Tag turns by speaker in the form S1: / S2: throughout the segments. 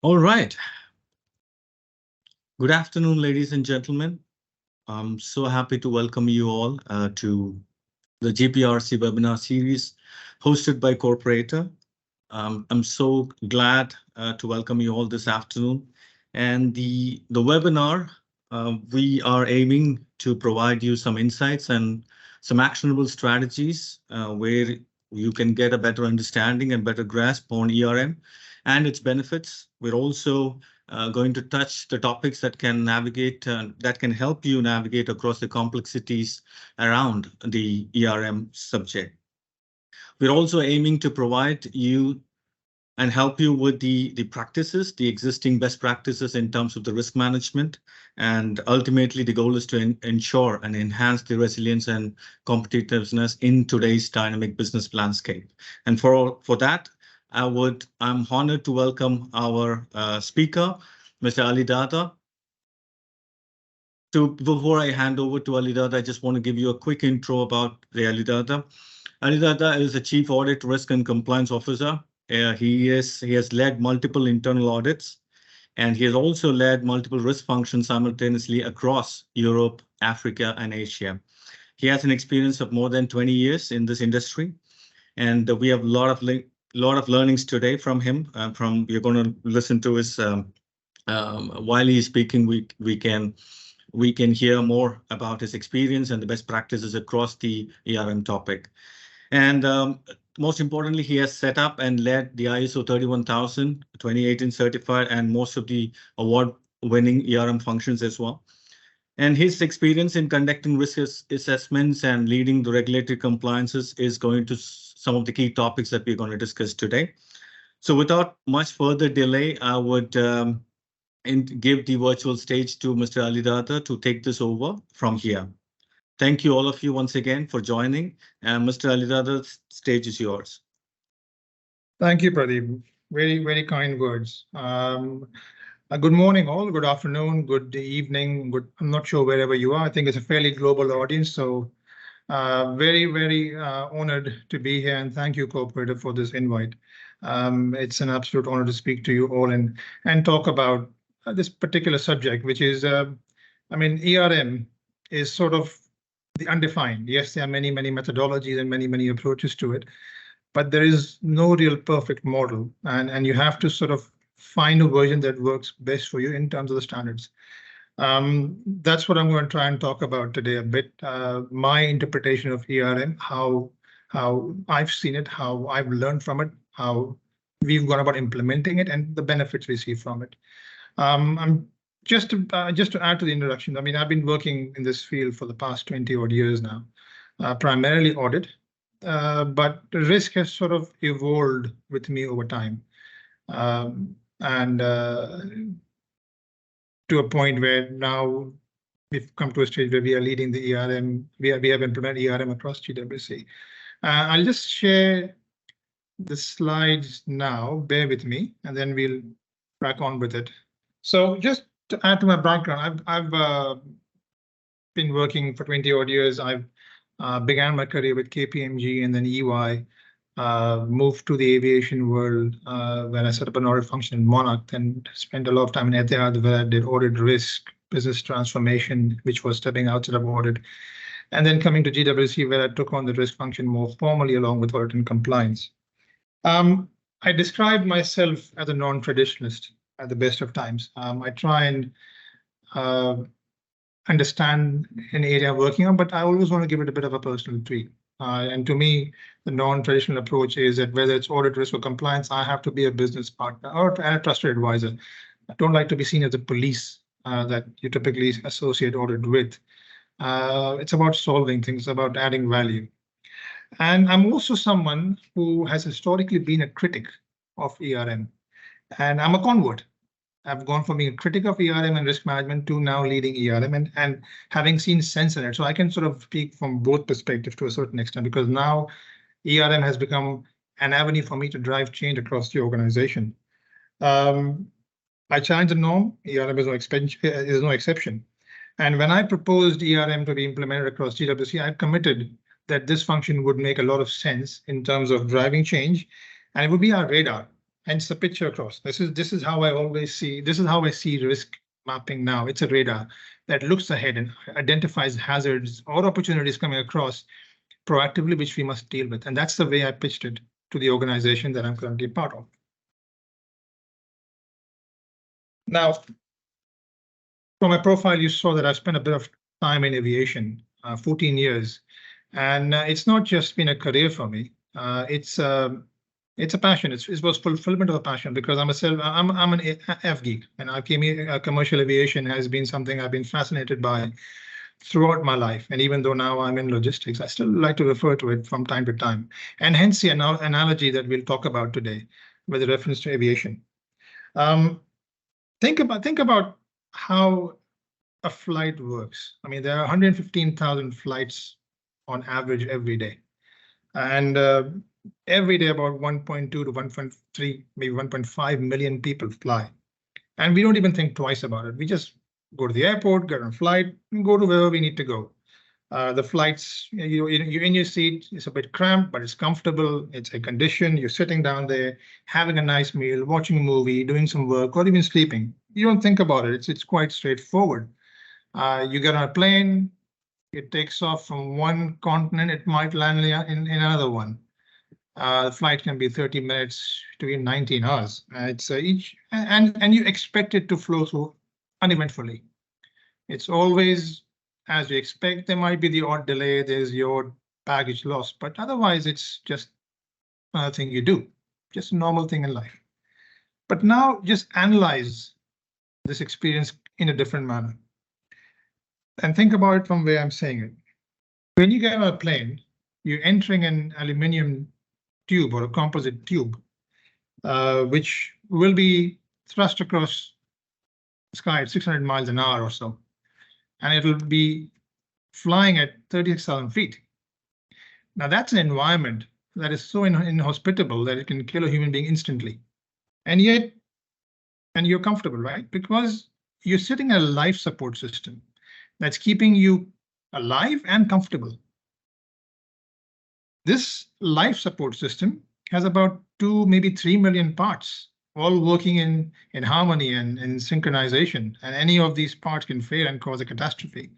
S1: All right. Good afternoon, ladies and gentlemen. I'm so happy to welcome you all to the GPRC webinar series hosted by Corporator. I'm so glad to welcome you all this afternoon. And the webinar, we are aiming to provide you some insights and some actionable strategies where you can get a better understanding and better grasp on ERM and its benefits. We're also going to touch the topics that can that can help you navigate across the complexities around the ERM subject. We're also aiming to provide you and help you with the practices, the existing best practices in terms of the risk management. And ultimately, the goal is to ensure and enhance the resilience and competitiveness in today's dynamic business landscape. And for that, I'm honored to welcome our speaker, Mr. Ali Dada. Before I hand over to Ali Dada, I just want to give you a quick intro about the Ali Dada. Ali Dada is the Chief Audit, Risk and Compliance Officer. He has led multiple internal audits, and he has also led multiple risk functions simultaneously across Europe, Africa, and Asia. He has an experience of more than 20 years in this industry, and we have a lot of learnings today from him. We're going to listen to his while he's speaking. We can hear more about his experience and the best practices across the ERM topic. And most importantly, he has set up and led the ISO 31000, 2018 certified, and most of the award-winning ERM functions as well. And his experience in conducting risk assessments and leading the regulatory compliances is going to some of the key topics that we're going to discuss today. So without much further delay, I would give the virtual stage to Mr. Ali Dada to take this over from here. Thank you all of you once again for joining. And Mr. Ali Dada, the stage is yours.
S2: Thank you, Pradeep. Very, very kind words. Good morning, all. Good afternoon, good evening. I'm not sure wherever you are. I think it's a fairly global audience. So very, very honored to be here. And thank you, Corporator, for this invite. It's an absolute honor to speak to you all and talk about this particular subject, which is, ERM is sort of the undefined. Yes, there are many, many methodologies and many, many approaches to it, but there is no real perfect model. And you have to sort of find a version that works best for you in terms of the standards. That's what I'm going to try and talk about today a bit. My interpretation of ERM, how I've seen it, how I've learned from it, how we've gone about implementing it, and the benefits we see from it. Just to add to the introduction, I've been working in this field for the past 20 odd years now, primarily audit, but risk has sort of evolved with me over time. To a point where now we've come to a stage where we are leading the ERM. We have implemented ERM across GWC. I'll just share the slides now, bear with me, and then we'll crack on with it. So just to add to my background, I've been working for 20 odd years. I've began my career with KPMG and then EY, moved to the aviation world when I set up an audit function in Monarch, and spent a lot of time in Etihad where I did audit risk, business transformation, which was stepping outside of audit, and then coming to GWC where I took on the risk function more formally along with audit and compliance. I described myself as a non-traditionalist at the best of times. I try and understand an area I'm working on, but I always want to give it a bit of a personal tweak. And to me, the non-traditional approach is that whether it's audit, risk, or compliance, I have to be a business partner or a trusted advisor. I don't like to be seen as a police that you typically associate audit with. It's about solving things, about adding value. And I'm also someone who has historically been a critic of ERM. And I'm a convert. I've gone from being a critic of ERM and risk management to now leading ERM and having seen sense in it. So I can sort of speak from both perspectives to a certain extent, because now ERM has become an avenue for me to drive change across the organization. I challenge the norm. ERM is no exception. And when I proposed ERM to be implemented across GWC, I committed that this function would make a lot of sense in terms of driving change, and it would be our radar. hence the picture across. This is how I always see. This is how I see risk mapping now. It's a radar that looks ahead and identifies hazards or opportunities coming across proactively, which we must deal with. And that's the way I pitched it to the organization that I'm currently part of. Now, from my profile, you saw that I've spent a bit of time in aviation, 14 years, and it's not just been a career for me. It's a passion. It was fulfillment of a passion because I'm an F geek, and commercial aviation has been something I've been fascinated by throughout my life. And even though now I'm in logistics, I still like to refer to it from time to time. And hence the analogy that we'll talk about today with reference to aviation. Think about how a flight works. I mean, there are 115,000 flights on average every day. And every day about 1.2 to 1.3, maybe 1.5 million people fly. And we don't even think twice about it. We just go to the airport, get on a flight, and go to wherever we need to go. The flights, you're in your seat, it's a bit cramped, but it's comfortable, it's a condition, you're sitting down there, having a nice meal, watching a movie, doing some work, or even sleeping. You don't think about it, it's quite straightforward. You get on a plane, it takes off from one continent, it might land in another one. The flight can be 30 minutes to even 19 hours. It's and you expect it to flow through uneventfully. It's always as you expect. There might be the odd delay, there's your baggage loss, but otherwise it's just another thing you do, just a normal thing in life. But now just analyze this experience in a different manner. And think about it from where I'm saying it. When you get on a plane, you're entering an aluminum tube or a composite tube, which will be thrust across the sky at 600 miles an hour or so. And it'll be flying at 36,000 feet. Now that's an environment that is so inhospitable that it can kill a human being instantly. And yet, and you're comfortable, right? Because you're sitting in a life support system that's keeping you alive and comfortable. This life support system has about 2, maybe 3 million parts, all working in harmony and in synchronization. And any of these parts can fail and cause a catastrophe.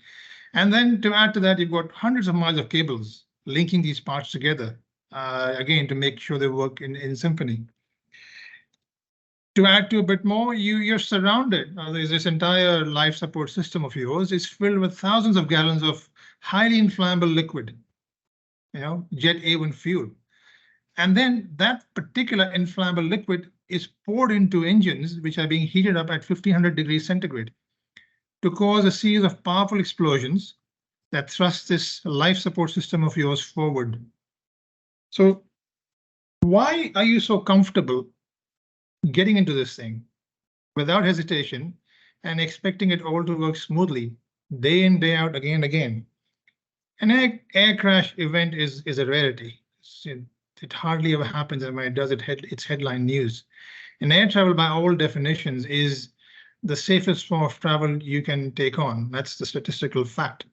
S2: And then to add to that, you've got hundreds of miles of cables linking these parts together, again, to make sure they work in symphony. To add to a bit more, you're surrounded. There's this entire life support system of yours is filled with thousands of gallons of highly inflammable liquid, jet A1 fuel. And then that particular inflammable liquid is poured into engines, which are being heated up at 1500 degrees centigrade to cause a series of powerful explosions that thrust this life support system of yours forward. So why are you so comfortable getting into this thing without hesitation and expecting it all to work smoothly day in, day out, again and again? An air crash event is a rarity. It hardly ever happens, and when it does, it's headline news. And air travel, by all definitions, is the safest form of travel you can take on. That's the statistical fact.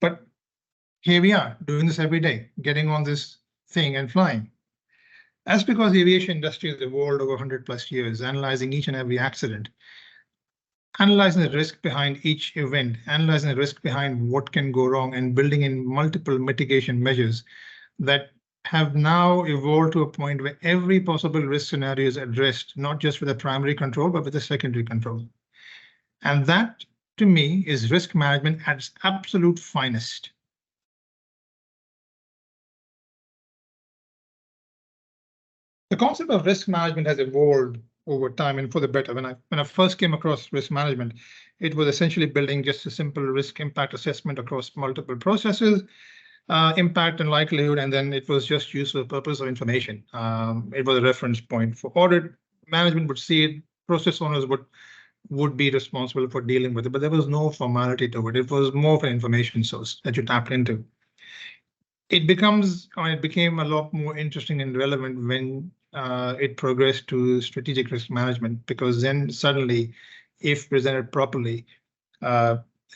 S2: But here we are doing this every day, getting on this thing and flying. That's because the aviation industry has evolved over 100+ years, analyzing each and every accident, analyzing the risk behind each event, analyzing the risk behind what can go wrong, and building in multiple mitigation measures that have now evolved to a point where every possible risk scenario is addressed, not just with a primary control, but with a secondary control. And that, to me, is risk management at its absolute finest. The concept of risk management has evolved over time and for the better. When I first came across risk management, it was essentially building just a simple risk impact assessment across multiple processes, impact and likelihood, and then it was just used for the purpose of information. It was a reference point for audit. Management would see it, process owners would be responsible for dealing with it, but there was no formality to it. It was more of an information source that you tapped into. It became a lot more interesting and relevant when it progressed to strategic risk management, because then suddenly, if presented properly,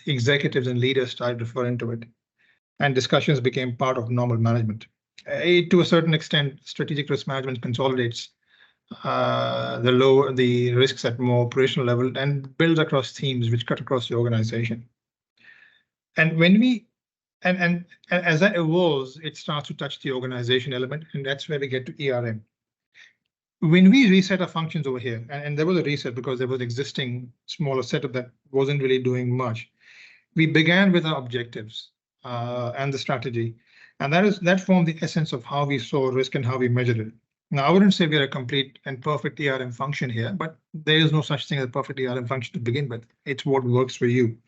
S2: executives and leaders started referring to it, and discussions became part of normal management. To a certain extent, strategic risk management consolidates the risks at more operational level and builds across teams which cut across the organization. And when we and as that evolves, it starts to touch the organization element, and that's where we get to ERM. When we reset our functions over here, and there was a reset because there was existing smaller setup that wasn't really doing much, we began with our objectives and the strategy, and that formed the essence of how we saw risk and how we measured it. Now, I wouldn't say we're a complete and perfect ERM function here, but there is no such thing as a perfect ERM function to begin with. It's what works for you,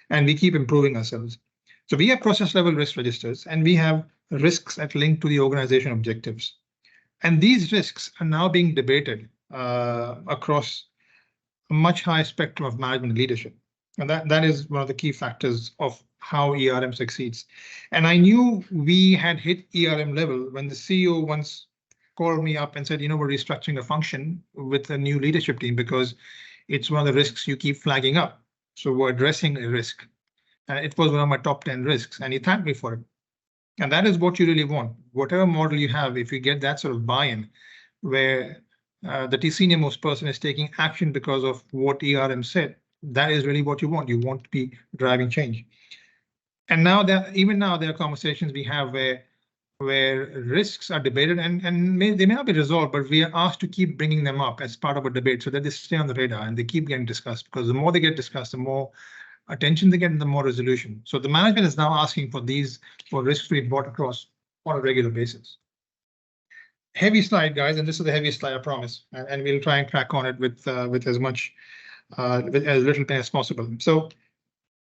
S2: and we keep improving ourselves. So we have process level risk registers, and we have risks that link to the organization objectives. And these risks are now being debated across a much higher spectrum of management and leadership. And that is one of the key factors of how ERM succeeds. And I knew we had hit ERM level when the CEO once called me up and said, we're restructuring a function with a new leadership team because it's one of the risks you keep flagging up. So we're addressing a risk. It was one of my top 10 risks, and he thanked me for it. And that is what you really want. Whatever model you have, if you get that sort of buy-in, where the senior most person is taking action because of what ERM said, that is really what you want. You want to be driving change. And now even now there are conversations we have where risks are debated and they may not be resolved, but we are asked to keep bringing them up as part of a debate so that they stay on the radar and they keep getting discussed, because the more they get discussed, the more attention they get and the more resolution. So the management is now asking for risks to be brought across on a regular basis. Heavy slide, guys, and this is the heaviest slide, I promise, and we'll try and crack on it with as much with as little pain as possible. So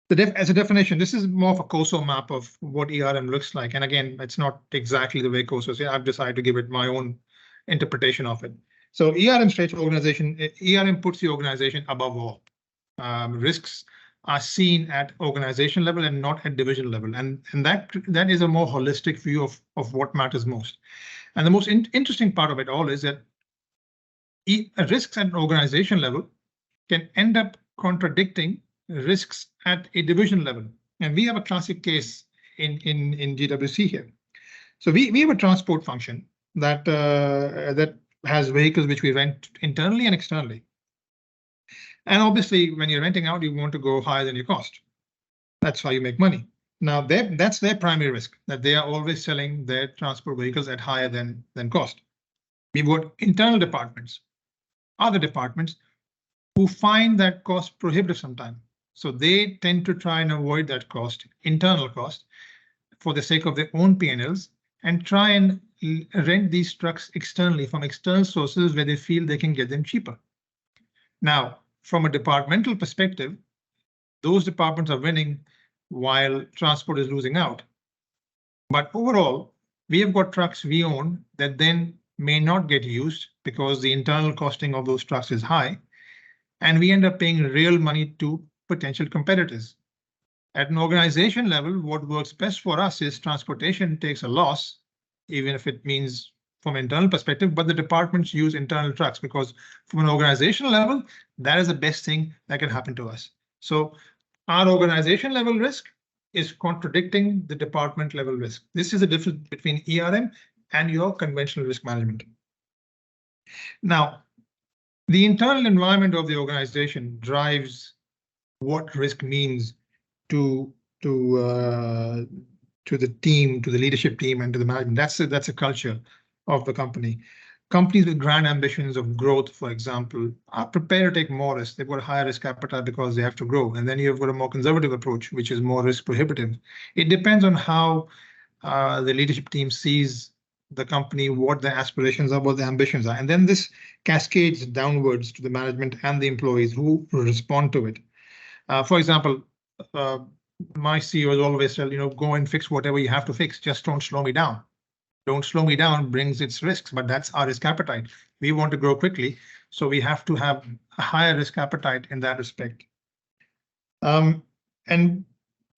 S2: as a definition, this is more of a COSO map of what ERM looks like. And again, it's not exactly the way COSO is. I've decided to give it my own interpretation of it. So ERM states organization, ERM puts the organization above all. Risks are seen at organization level and not at division level. And that is a more holistic view of what matters most. And the most interesting part of it all is that risks at an organization level can end up contradicting risks at a division level. And we have a classic case in GWC here. So we have a transport function that has vehicles which we rent internally and externally. And obviously, when you're renting out, you want to go higher than your cost. That's how you make money. Now, that's their primary risk, that they are always selling their transport vehicles at higher than cost. We've got internal departments, other departments who find that cost prohibitive sometimes. So they tend to try and avoid that cost, internal cost, for the sake of their own P&Ls, and try and rent these trucks externally from external sources where they feel they can get them cheaper. Now, from a departmental perspective, those departments are winning while transport is losing out. But overall, we have got trucks we own that then may not get used because the internal costing of those trucks is high, and we end up paying real money to potential competitors. At an organization level, what works best for us is transportation takes a loss, even if it means from an internal perspective, but the departments use internal trucks because from an organizational level, that is the best thing that can happen to us. So our organization level risk is contradicting the department level risk. This is the difference between ERM and your conventional risk management. Now, the internal environment of the organization drives what risk means to the team, to the leadership team, and to the management. That's a culture of the company. Companies with grand ambitions of growth, for example, are prepared to take more risk. They've got a higher risk appetite because they have to grow. And then you've got a more conservative approach, which is more risk prohibitive. It depends on how the leadership team sees the company, what their aspirations are, what their ambitions are. And then this cascades downwards to the management and the employees who respond to it. For example, my CEO has always said, go and fix whatever you have to fix. Just don't slow me down. Don't slow me down brings its risks, but that's our risk appetite. We want to grow quickly, so we have to have a higher risk appetite in that respect. And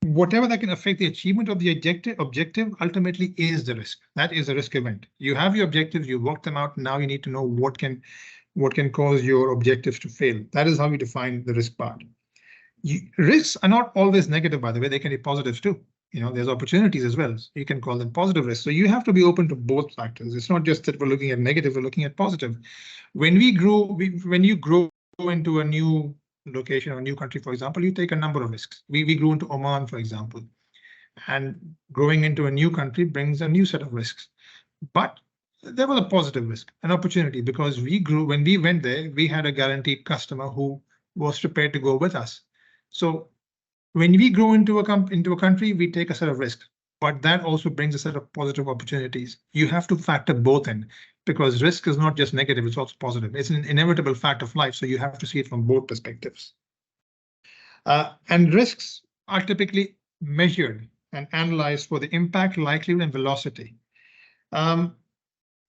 S2: whatever that can affect the achievement of the objective ultimately is the risk. That is a risk event. You have your objectives, you work them out. Now you need to know what can cause your objectives to fail. That is how we define the risk part. Risks are not always negative, by the way. They can be positives too. There's opportunities as well. So you can call them positive risks. So you have to be open to both factors. It's not just that we're looking at negative, we're looking at positive. When you grow into a new location or a new country, for example, you take a number of risks. We grew into Oman, for example, and growing into a new country brings a new set of risks. But there was a positive risk, an opportunity, because when we went there, we had a guaranteed customer who was prepared to go with us. So when we grow into a country, we take a set of risks, but that also brings a set of positive opportunities. You have to factor both in, because risk is not just negative, it's also positive. It's an inevitable fact of life, so you have to see it from both perspectives. And risks are typically measured and analyzed for the impact, likelihood, and velocity.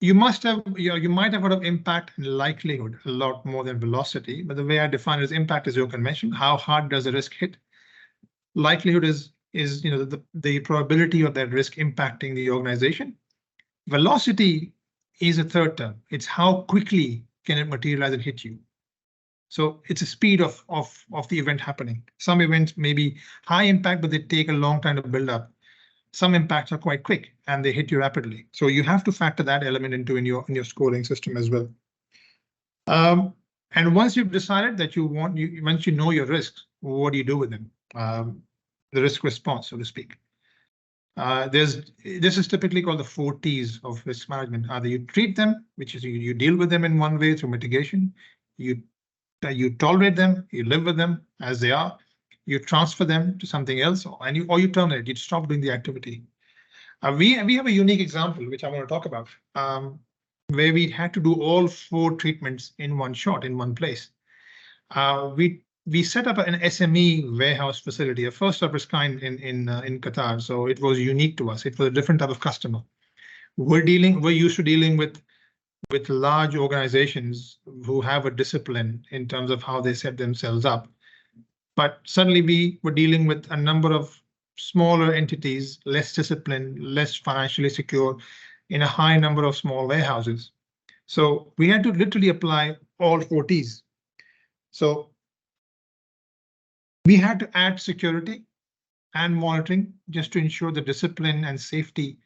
S2: You might have heard of impact and likelihood a lot more than velocity, but the way I define it as impact is your convention. How hard does the risk hit? Likelihood is the probability of that risk impacting the organization. Velocity is a third term. It's how quickly can it materialize and hit you. So it's a speed of the event happening. Some events may be high impact, but they take a long time to build up. Some impacts are quite quick and they hit you rapidly. So you have to factor that element in your scoring system as well. And once you've decided that once you know your risks, what do you do with them? The risk response, so to speak. This is typically called the 4 T's of risk management. Either you treat them, which is you deal with them in one way through mitigation. You tolerate them, you live with them as they are. You transfer them to something else, or you terminate. You stop doing the activity. We have a unique example which I want to talk about, where we had to do all 4 treatments in one shot, in one place. We set up an SME warehouse facility, a first of its kind in Qatar. So it was unique to us. It was a different type of customer. We're used to dealing with large organizations who have a discipline in terms of how they set themselves up. But suddenly we were dealing with a number of smaller entities, less disciplined, less financially secure, in a high number of small warehouses. So we had to literally apply all 4 T's. So we had to add security and monitoring just to ensure the discipline and safety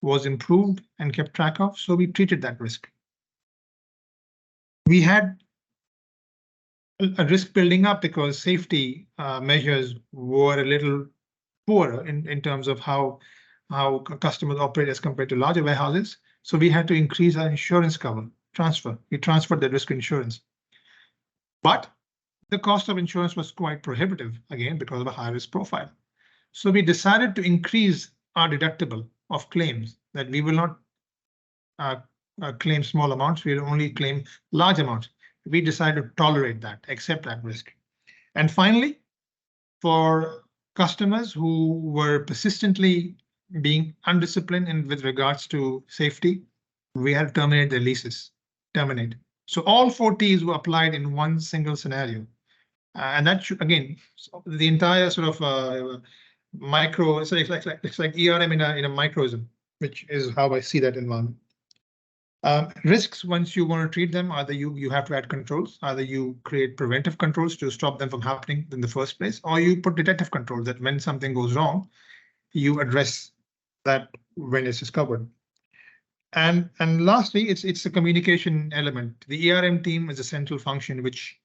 S2: was improved and kept track of. So we treated that risk. We had a risk building up because safety measures were a little poorer in terms of how customers operate as compared to larger warehouses. So we had to increase our insurance cover, We transferred the risk insurance. But the cost of insurance was quite prohibitive, again, because of a high risk profile. So we decided to increase our deductible of claims, that we will not claim small amounts, we will only claim large amounts. We decided to tolerate that, accept that risk. And finally, for customers who were persistently being undisciplined with regards to safety, we had to terminate their leases, So all 4 T's were applied in one single scenario. And that should, again, the entire sort of micro, so it's like ERM in a microism, which is how I see that environment. Risks, once you want to treat them, either you have to add controls, either you create preventive controls to stop them from happening in the first place, or you put detective controls that when something goes wrong, you address that when it's discovered. And lastly, it's the communication element. The ERM team is a central function which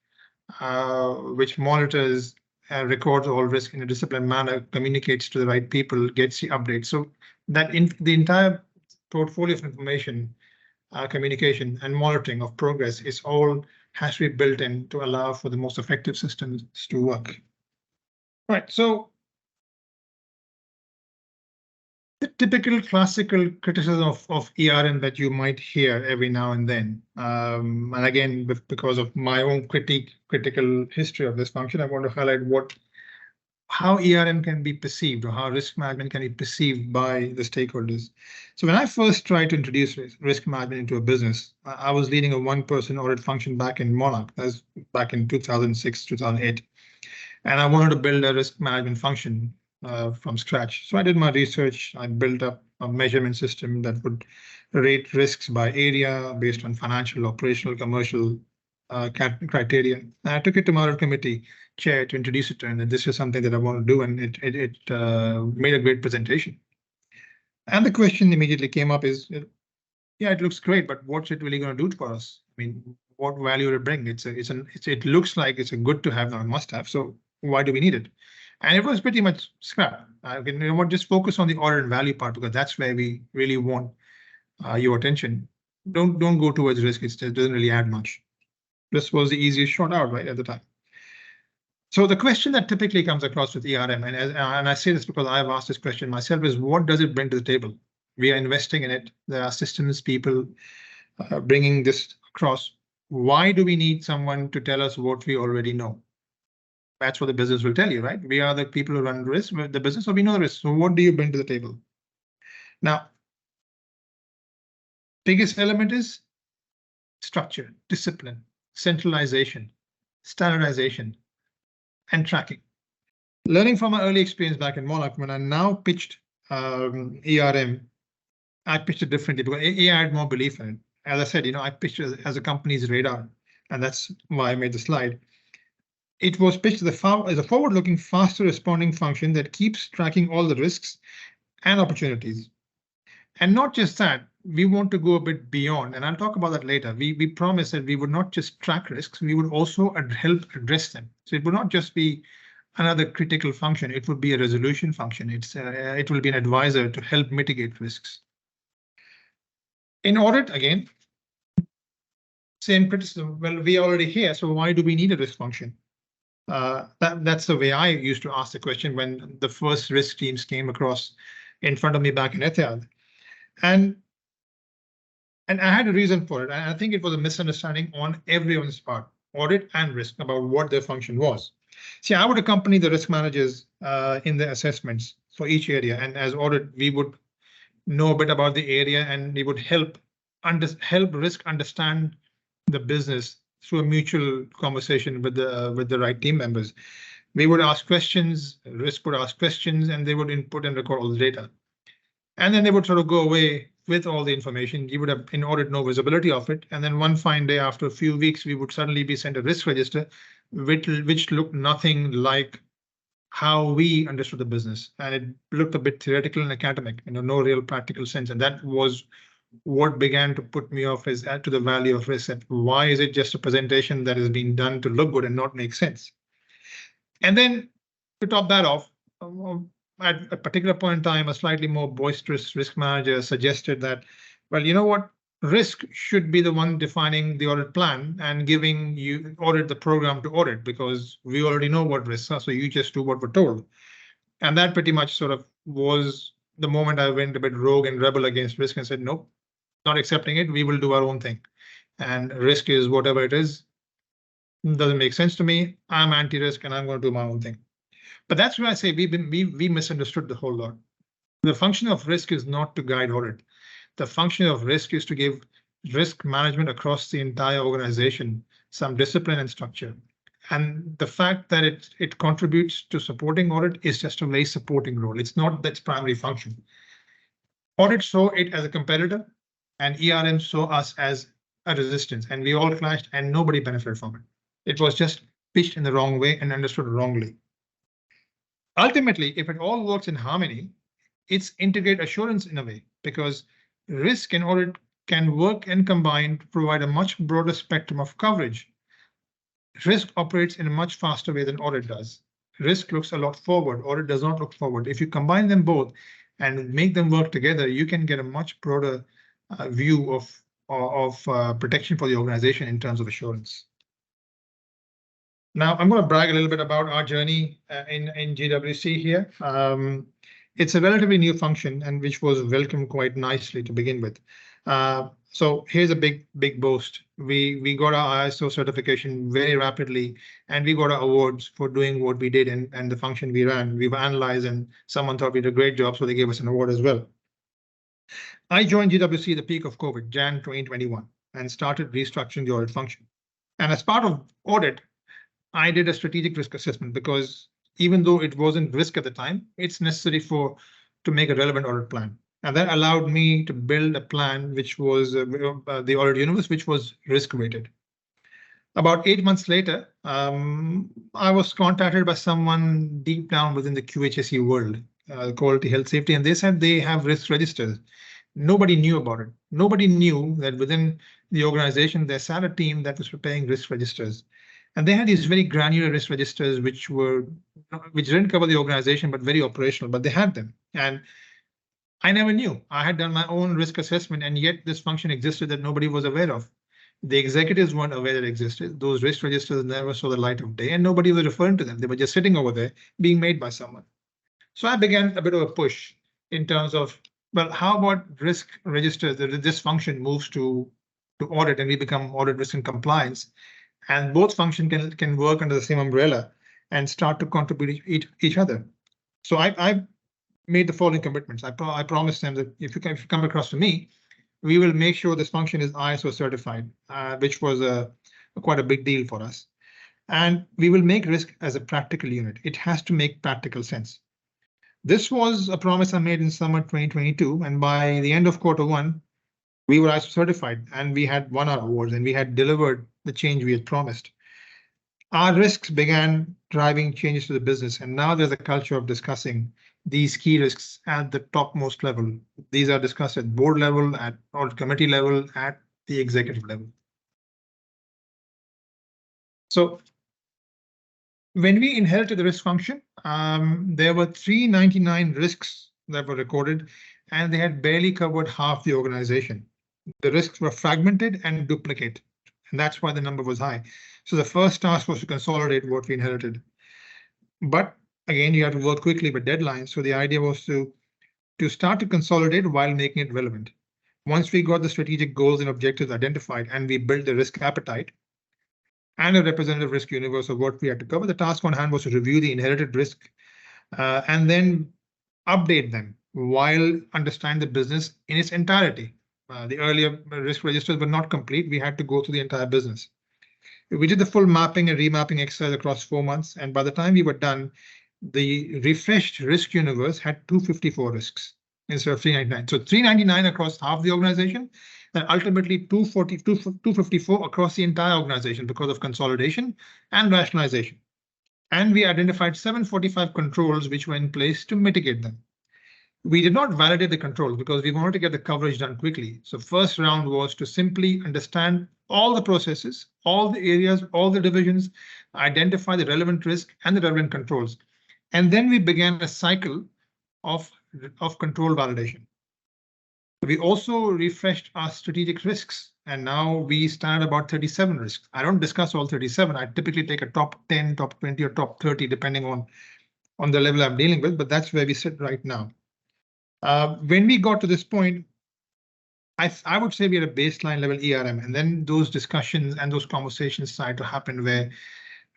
S2: monitors, records all risk in a disciplined manner, communicates to the right people, gets the updates. So that the entire portfolio of information, communication and monitoring of progress has to be built in to allow for the most effective systems to work. Right, so the typical classical criticism of ERM that you might hear every now and then, and again, because of my own critical history of this function, I want to highlight how ERM can be perceived, or how risk management can be perceived by the stakeholders. So when I first tried to introduce risk management into a business, I was leading a 1-person audit function back in Monarch, that's back in 2006, 2008. And I wanted to build a risk management function from scratch. So I did my research. I built up a measurement system that would rate risks by area based on financial, operational, commercial criteria. And I took it to my audit committee chair to introduce it to him that this is something that I want to do, and it made a great presentation. And the question immediately came up is, yeah, it looks great, but what's it really going to do for us? I mean, what value will it bring? It looks like it's a good to have, not a must have. So why do we need it? And it was pretty much scrap. You know what, just focus on the audit and value part, because that's where we really want your attention. Don't go towards risk. It doesn't really add much. This was the easiest shot out right at the time. So the question that typically comes across with ERM, and I say this because I've asked this question myself, is what does it bring to the table? We are investing in it. There are systems people bringing this across. Why do we need someone to tell us what we already know? That's what the business will tell you, right? We are the people who run risk, the business, so we know the risk. So what do you bring to the table? Now, biggest element is structure, discipline, centralization, standardization, and tracking. Learning from my early experience back in Monarch, when I now pitched ERM, I pitched it differently because I had more belief in it. As I said, you know, I pitched it as a company's radar, and that's why I made the slide. It was pitched as a forward-looking, faster responding function that keeps tracking all the risks and opportunities. And not just that, we want to go a bit beyond, and I'll talk about that later. We promised that we would not just track risks, we would also help address them. So it would not just be another critical function, it would be a resolution function. It will be an advisor to help mitigate risks. In audit, again, same criticism. Well, we are already here, so why do we need a risk function? That's the way I used to ask the question when the first risk teams came across in front of me back in Etihad. And I had a reason for it, and I think it was a misunderstanding on everyone's part, audit and risk, about what their function was. See, I would accompany the risk managers in the assessments for each area, and as audit, we would know a bit about the area, and we would help risk understand the business through a mutual conversation with the right team members. We would ask questions, risk would ask questions, and they would input and record all the data. And then they would sort of go away with all the information. You would have in audit no visibility of it. And then one fine day, after a few weeks, we would suddenly be sent a risk register, which looked nothing like how we understood the business. And it looked a bit theoretical and academic, you know, no real practical sense. And that was what began to put me off as to the value of risk. And why is it just a presentation that is being done to look good and not make sense? And then to top that off, at a particular point in time, a slightly more boisterous risk manager suggested that, well, you know what, risk should be the one defining the audit plan and giving you audit the program to audit, because we already know what risks are, so you just do what we're told. And that pretty much sort of was the moment I went a bit rogue and rebel against risk and said, nope, not accepting it. We will do our own thing. And risk is whatever it is. Doesn't make sense to me. I'm anti-risk and I'm going to do my own thing. But that's where I say we misunderstood the whole lot. The function of risk is not to guide audit. The function of risk is to give risk management across the entire organization some discipline and structure. And the fact that it contributes to supporting audit is just a very supporting role. It's not its primary function. Audit saw it as a competitor, and ERM saw us as a resistance, and we all clashed and nobody benefited from it. It was just pitched in the wrong way and understood wrongly. Ultimately, if it all works in harmony, it's integrate assurance in a way, because risk and audit can work and combine to provide a much broader spectrum of coverage. Risk operates in a much faster way than audit does. Risk looks a lot forward, audit does not look forward. If you combine them both and make them work together, you can get a much broader view of protection for the organization in terms of assurance. Now, I'm going to brag a little bit about our journey in GWC here. It's a relatively new function and which was welcomed quite nicely to begin with. So here's a big boast. We got our ISO certification very rapidly, and we got our awards for doing what we did and the function we ran. We were analyzed, and someone thought we did a great job, so they gave us an award as well. I joined GWC at the peak of COVID, Jan 2021, and started restructuring the audit function. And as part of audit, I did a strategic risk assessment, because even though it wasn't risk at the time, it's necessary to make a relevant audit plan. And that allowed me to build a plan which was the audit universe, which was risk weighted. About 8 months later, I was contacted by someone deep down within the QHSE world, quality health safety, and they said they have risk registers. Nobody knew about it. Nobody knew that within the organization, there sat a team that was preparing risk registers. And they had these very granular risk registers, which didn't cover the organization, but very operational, but they had them. And I never knew. I had done my own risk assessment, and yet this function existed that nobody was aware of. The executives weren't aware that it existed. Those risk registers never saw the light of day, and nobody was referring to them. They were just sitting over there being made by someone. So I began a bit of a push in terms of, well, how about risk registers? This function moves to audit, and we become audit, risk, and compliance. And both functions can work under the same umbrella and start to contribute each other. So I made the following commitments. I promised them that if you come across to me, we will make sure this function is ISO certified, which was quite a big deal for us. And we will make risk as a practical unit. It has to make practical sense. This was a promise I made in summer 2022, and by the end of Q1, we were ISO certified, and we had won our awards, and we had delivered the change we had promised. Our risks began driving changes to the business, and now there's a culture of discussing these key risks at the topmost level. These are discussed at board level, at audit committee level, at the executive level. So when we inherited the risk function, there were 399 risks that were recorded, and they had barely covered half the organization. The risks were fragmented and duplicate, and that's why the number was high. So the first task was to consolidate what we inherited. But again, you have to work quickly with deadlines. So the idea was to start to consolidate while making it relevant. Once we got the strategic goals and objectives identified, and we built the risk appetite and a representative risk universe of what we had to cover, the task on hand was to review the inherited risk and then update them while understanding the business in its entirety. The earlier risk registers were not complete. We had to go through the entire business. We did the full mapping and remapping exercise across 4 months, and by the time we were done, the refreshed risk universe had 254 risks instead of 399. So 399 across half the organization, and ultimately 254 across the entire organization because of consolidation and rationalization. And we identified 745 controls which were in place to mitigate them. We did not validate the controls because we wanted to get the coverage done quickly. So first round was to simply understand all the processes, all the areas, all the divisions, identify the relevant risk and the relevant controls. And then we began a cycle of control validation. We also refreshed our strategic risks, and now we stand about 37 risks. I don't discuss all 37. I typically take a top 10, top 20, or top 30, depending on the level I'm dealing with, but that's where we sit right now. When we got to this point, I would say we had a baseline level ERM, and then those discussions and those conversations started to happen where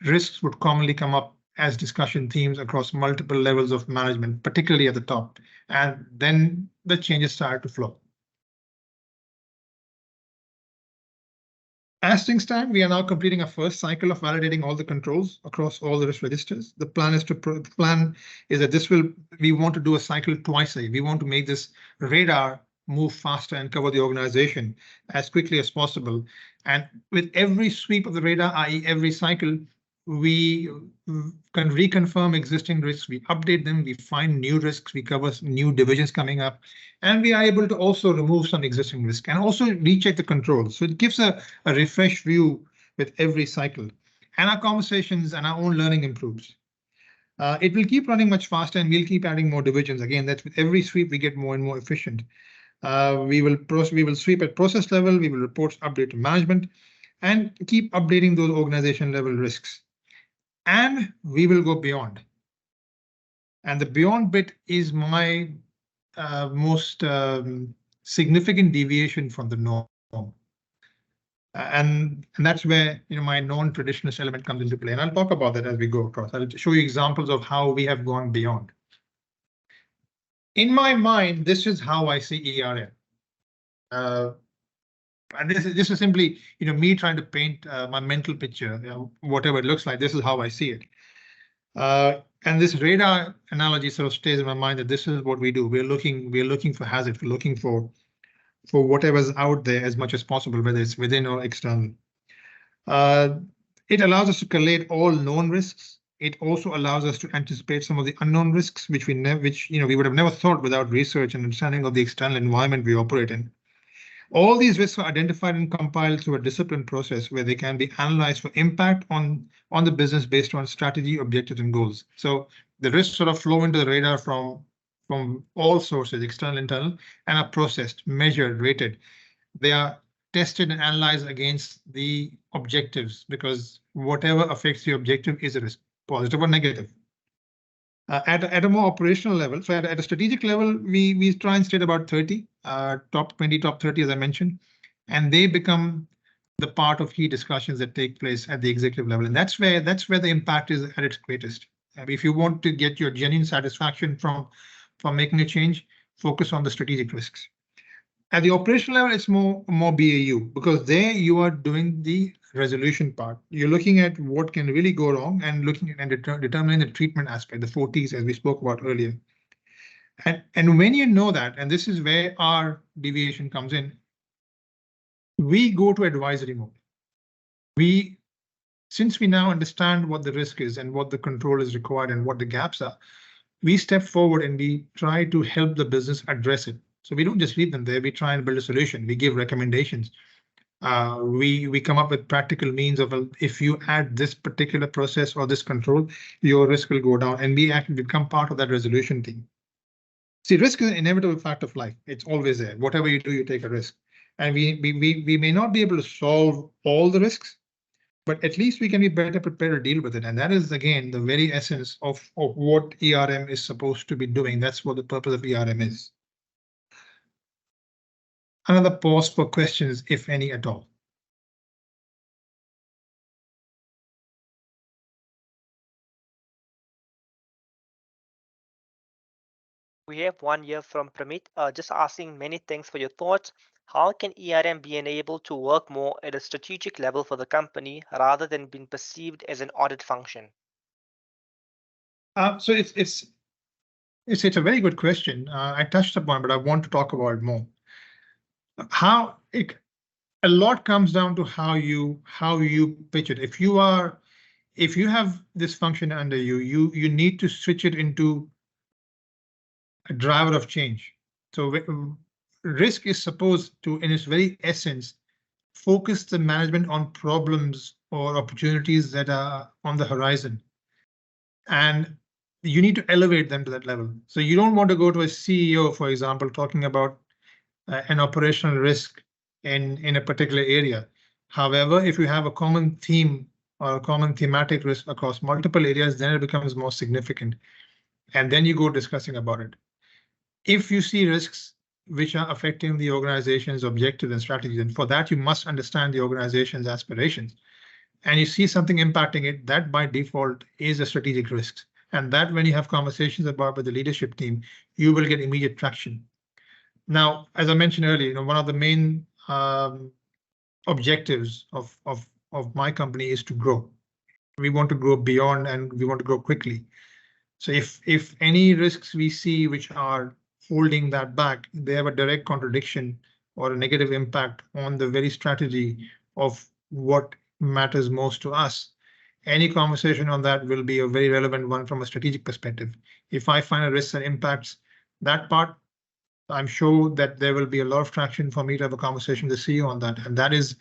S2: risks would commonly come up as discussion themes across multiple levels of management, particularly at the top, and then the changes started to flow. As things stand, we are now completing a first cycle of validating all the controls across all the risk registers. The plan is that we want to do a cycle twice a year. We want to make this radar move faster and cover the organization as quickly as possible. And with every sweep of the radar, i.e. every cycle, we can reconfirm existing risks, we update them, we find new risks, we cover new divisions coming up, and we are able to also remove some existing risk and also recheck the controls. So it gives a refreshed view with every cycle, and our conversations and our own learning improves. It will keep running much faster, and we'll keep adding more divisions. Again, that's with every sweep we get more and more efficient. We will sweep at process level, we will report update to management, and keep updating those organization level risks. And we will go beyond. And the beyond bit is my most significant deviation from the norm. And that's where my non-traditionalist element comes into play. And I'll talk about that as we go across. I'll show you examples of how we have gone beyond. In my mind, this is how I see ERM. And this is simply, me trying to paint my mental picture, whatever it looks like. This is how I see it. And this radar analogy sort of stays in my mind that this is what we do. We're looking for hazards. We're looking for whatever's out there as much as possible, whether it's within or external. It allows us to collate all known risks. It also allows us to anticipate some of the unknown risks, which we would have never thought without research and understanding of the external environment we operate in. All these risks are identified and compiled through a disciplined process where they can be analyzed for impact on the business based on strategy, objectives, and goals. So the risks sort of flow into the radar from all sources, external, internal, and are processed, measured, rated. They are tested and analyzed against the objectives, because whatever affects the objective is a risk, positive or negative. At a more operational level, so at a strategic level, we try and state about 30, top 20, top 30, as I mentioned, and they become the part of key discussions that take place at the executive level. And that's where the impact is at its greatest. If you want to get your genuine satisfaction from making a change, focus on the strategic risks. At the operational level, it's more BAU, because there you are doing the resolution part. You're looking at what can really go wrong and looking at and determining the treatment aspect, the 4 Ts, as we spoke about earlier. And when you know that, and this is where our deviation comes in, we go to advisory mode. Since we now understand what the risk is and what the control is required and what the gaps are, we step forward and we try to help the business address it. So we don't just leave them there, we try and build a solution, we give recommendations. We come up with practical means of, if you add this particular process or this control, your risk will go down, and we actually become part of that resolution team. See, risk is an inevitable fact of life. It's always there. Whatever you do, you take a risk. And we may not be able to solve all the risks, but at least we can be better prepared to deal with it. And that is, again, the very essence of what ERM is supposed to be doing. That's what the purpose of ERM is. Another pause for questions, if any at all.
S3: We have one here from Pramit, just asking, many thanks for your thoughts. How can ERM be enabled to work more at a strategic level for the company rather than being perceived as an audit function?
S2: So it's a very good question. I touched upon, but I want to talk about it more. A lot comes down to how you pitch it. If you have this function under you need to switch it into a driver of change. So risk is supposed to, in its very essence, focus the management on problems or opportunities that are on the horizon. And you need to elevate them to that level. So you don't want to go to a CEO, for example, talking about an operational risk in a particular area. However, if you have a common theme or a common thematic risk across multiple areas, then it becomes more significant. And then you go discussing about it. If you see risks which are affecting the organization's objectives and strategies, and for that you must understand the organization's aspirations, and you see something impacting it, that by default is a strategic risk. And that, when you have conversations about with the leadership team, you will get immediate traction. Now, as I mentioned earlier, one of the main objectives of my company is to grow. We want to grow beyond, and we want to grow quickly. So if any risks we see which are holding that back, they have a direct contradiction or a negative impact on the very strategy of what matters most to us. Any conversation on that will be a very relevant one from a strategic perspective. If I find a risk that impacts that part, I'm sure that there will be a lot of traction for me to have a conversation with the CEO on that. And that is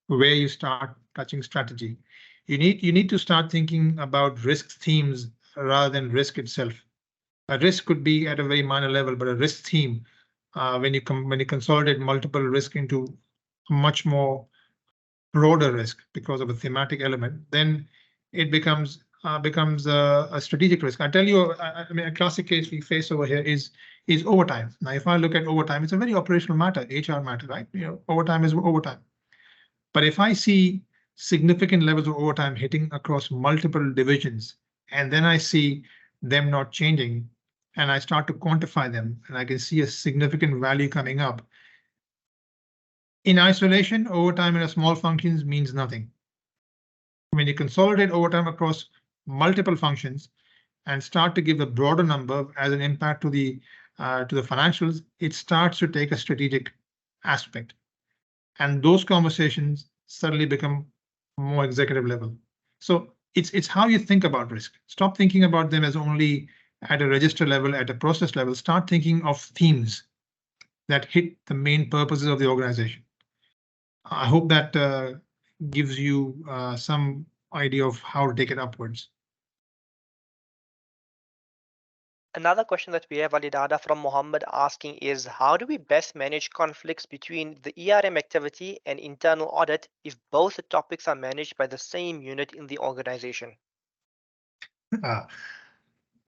S2: where you start touching strategy. You need to start thinking about risk themes rather than risk itself. A risk could be at a very minor level, but a risk theme, when you consolidate multiple risk into a much more broader risk because of a thematic element, then it becomes a strategic risk. I tell you, I mean, a classic case we face over here is overtime. Now, if I look at overtime, it's a very operational matter, HR matter, right? Overtime is overtime. But if I see significant levels of overtime hitting across multiple divisions, and then I see them not changing, and I start to quantify them, and I can see a significant value coming up. In isolation, overtime in a small functions means nothing. When you consolidate overtime across multiple functions and start to give a broader number as an impact to the financials, it starts to take a strategic aspect. And those conversations suddenly become more executive level. So it's how you think about risk. Stop thinking about them as only at a register level, at a process level. Start thinking of themes that hit the main purposes of the organization. I hope that gives you some idea of how to take it upwards.
S3: Another question that we have, Ali Dada, from Mohammed asking is, how do we best manage conflicts between the ERM activity and internal audit if both the topics are managed by the same unit in the organization?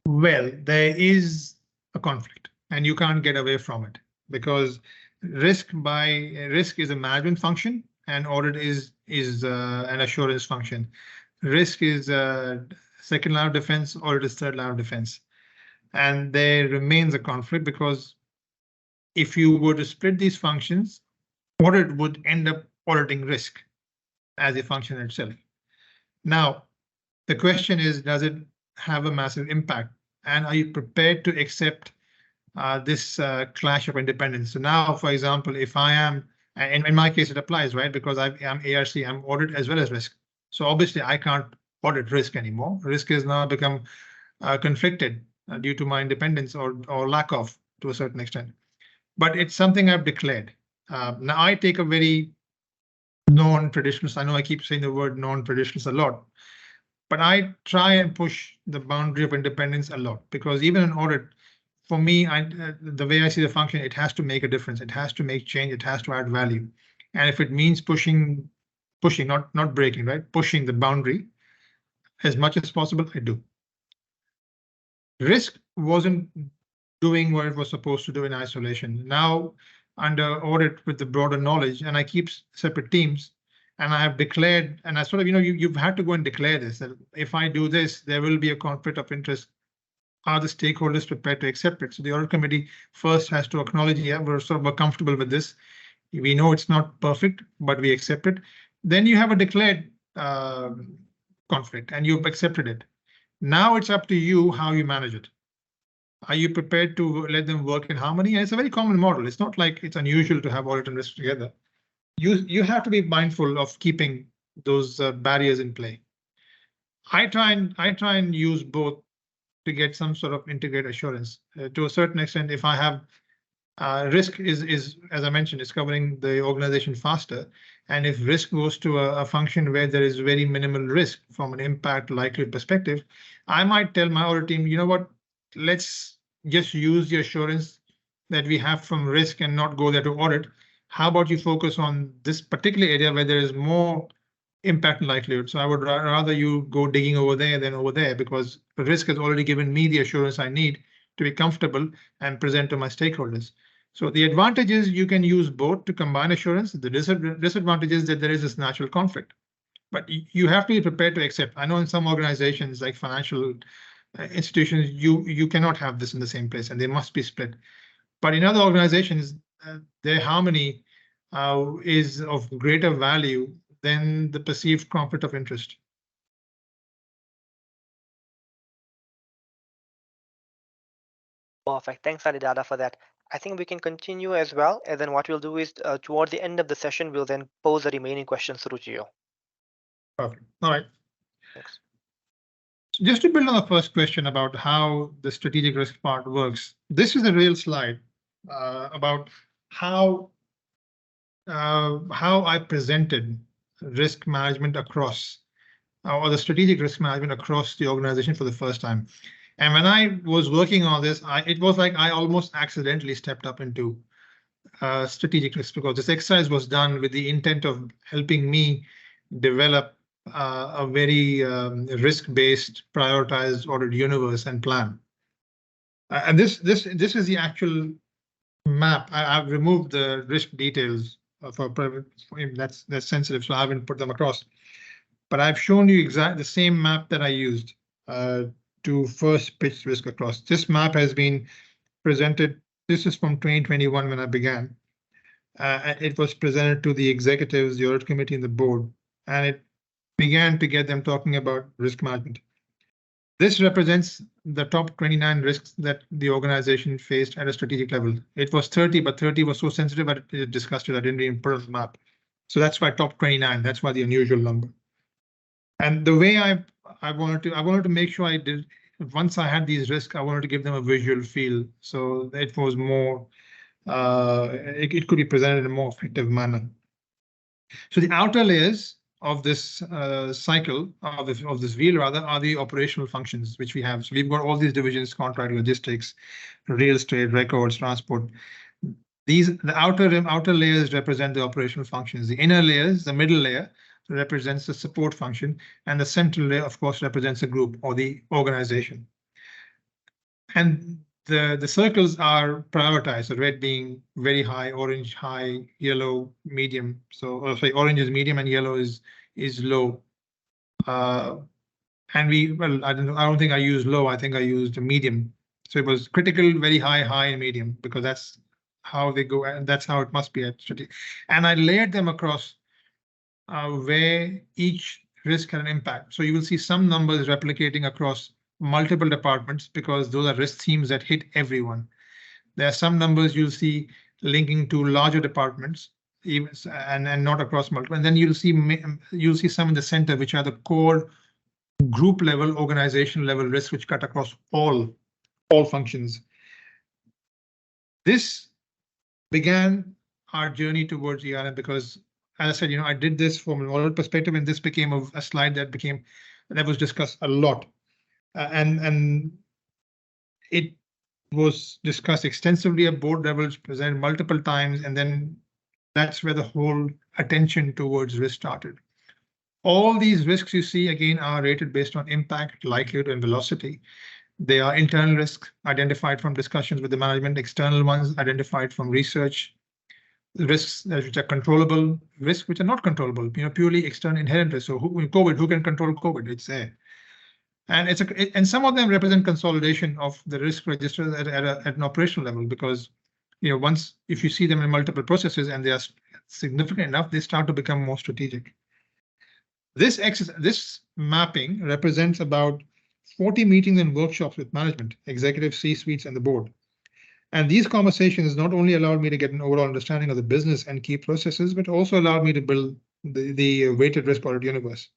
S2: Well, there is a conflict and you can't get away from it because risk is a management function and audit is an assurance function. Risk is second line of defense, audit is third line of defense. And there remains a conflict because if you were to split these functions, audit would end up auditing risk as a function itself. Now, the question is, does it have a massive impact? And are you prepared to accept this clash of independence? So now, for example, if I am, and in my case, it applies, right? Because I'm ARC, I'm audit as well as risk. So obviously I can't audit risk anymore. Risk has now become conflicted due to my independence or lack of, to a certain extent. But it's something I've declared. Now I take a very non-traditionalist. I know I keep saying the word non-traditionalist a lot, but I try and push the boundary of independence a lot because even in audit, for me, the way I see the function, it has to make a difference. It has to make change. It has to add value. And if it means pushing, not breaking, right? Pushing the boundary as much as possible, I do. Risk wasn't doing what it was supposed to do in isolation. Now, under audit with the broader knowledge, and I keep separate teams, and I have declared, and I sort of, you've had to go and declare this, that if I do this, there will be a conflict of interest. Are the stakeholders prepared to accept it? So the audit committee first has to acknowledge, yeah, we're comfortable with this. We know it's not perfect, but we accept it. Then you have a declared conflict and you've accepted it. Now it's up to you how you manage it. Are you prepared to let them work in harmony? And it's a very common model. It's not like it's unusual to have audit and risk together. You have to be mindful of keeping those barriers in play. I try and use both to get some sort of integrated assurance. To a certain extent, if I have risk is, as I mentioned, is covering the organization faster. And if risk goes to a function where there is very minimal risk from an impact likelihood perspective, I might tell my audit team, you know what, let's just use the assurance that we have from risk and not go there to audit. How about you focus on this particular area where there is more impact and likelihood? So I would rather you go digging over there than over there because the risk has already given me the assurance I need to be comfortable and present to my stakeholders. So the advantage is you can use both to combine assurance. The disadvantage is that there is this natural conflict, but you have to be prepared to accept. I know in some organizations like financial institutions, you cannot have this in the same place and they must be split. But in other organizations, their harmony is of greater value than the perceived conflict of interest.
S3: Perfect. Thanks, Ali Dada, for that. I think we can continue as well. And then what we'll do is toward the end of the session, we'll then pose the remaining questions through to you.
S2: Perfect. All right.
S3: Thanks.
S2: Just to build on the first question about how the strategic risk part works, this is a real slide about how I presented risk management across or the strategic risk management across the organization for the first time. And when I was working on this, it was like I almost accidentally stepped up into strategic risk because this exercise was done with the intent of helping me develop a very risk-based, prioritized audit universe and plan. And this is the actual map. I've removed the risk details for private. That's sensitive, so I haven't put them across. But I've shown you exactly the same map that I used to first pitch risk across. This map has been presented. This is from 2021 when I began. It was presented to the executives, the audit committee, and the board, and it began to get them talking about risk management. This represents the top 29 risks that the organization faced at a strategic level. It was 30, but 30 was so sensitive that it discussed it. I didn't even put it on the map. So that's why top 29. That's why the unusual number. And the way I wanted to make sure I did, once I had these risks, I wanted to give them a visual feel. So it was more, it could be presented in a more effective manner. So the outer layers of this cycle, of this wheel rather, are the operational functions which we have. So we've got all these divisions: contract, logistics, real estate, records, transport. The outer layers represent the operational functions. The inner layers, the middle layer, represents the support function, and the central layer, of course, represents the group or the organization. And the circles are prioritized, so red being very high, orange high, yellow medium. So sorry, orange is medium and yellow is low. And I don't think I used low. I think I used medium. So it was critical, very high, high, and medium, because that's how they go, and that's how it must be actually. And I layered them across where each risk had an impact. So you will see some numbers replicating across multiple departments because those are risk themes that hit everyone. There are some numbers you'll see linking to larger departments, even and not across multiple. And then you'll see some in the center, which are the core group level, organization level risks, which cut across all functions. This began our journey towards ERM because, as I said, I did this from an audit perspective, and this became a slide that was discussed a lot, and it was discussed extensively at board levels, presented multiple times, and then that's where the whole attention towards risk started. All these risks you see again are rated based on impact, likelihood, and velocity. They are internal risks identified from discussions with the management, external ones identified from research, risks which are controllable, risks which are not controllable, purely external inherent risks. So who can control COVID? It's there. And and some of them represent consolidation of the risk register at an operational level, because if you see them in multiple processes and they are significant enough, they start to become more strategic. This mapping represents about 40 meetings and workshops with management, executive C-suites, and the board. And these conversations not only allowed me to get an overall understanding of the business and key processes, but also allowed me to build the weighted risk audit universe.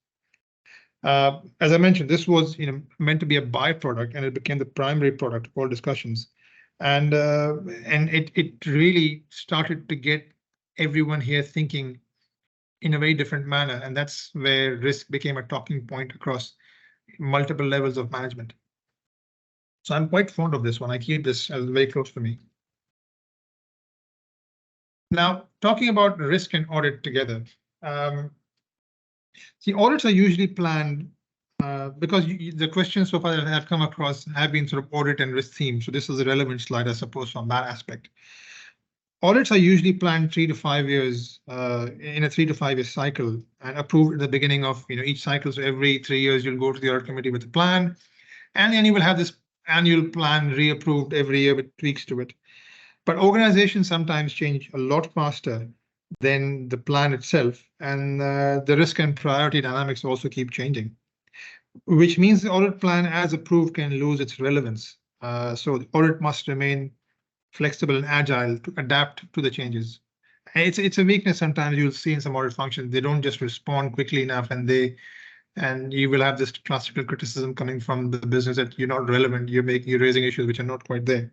S2: As I mentioned, this was meant to be a byproduct, and it became the primary product of all discussions. And it really started to get everyone here thinking in a very different manner, and that's where risk became a talking point across multiple levels of management. So I'm quite fond of this one. I keep this as very close to me. Now, talking about risk and audit together. See, audits are usually planned because the questions so far that I have come across have been sort of audit and risk themed. So this is a relevant slide, I suppose, from that aspect. Audits are usually planned 3 to 5 years in a 3 to 5 year cycle and approved at the beginning of each cycle. So every 3 years, you'll go to the audit committee with a plan, and then you will have this annual plan reapproved every year with tweaks to it. But organizations sometimes change a lot faster than the plan itself, and the risk and priority dynamics also keep changing, which means the audit plan as approved can lose its relevance. So the audit must remain flexible and agile to adapt to the changes. It's a weakness sometimes you'll see in some audit functions. They don't just respond quickly enough, and you will have this classical criticism coming from the business that you're not relevant. You're raising issues which are not quite there.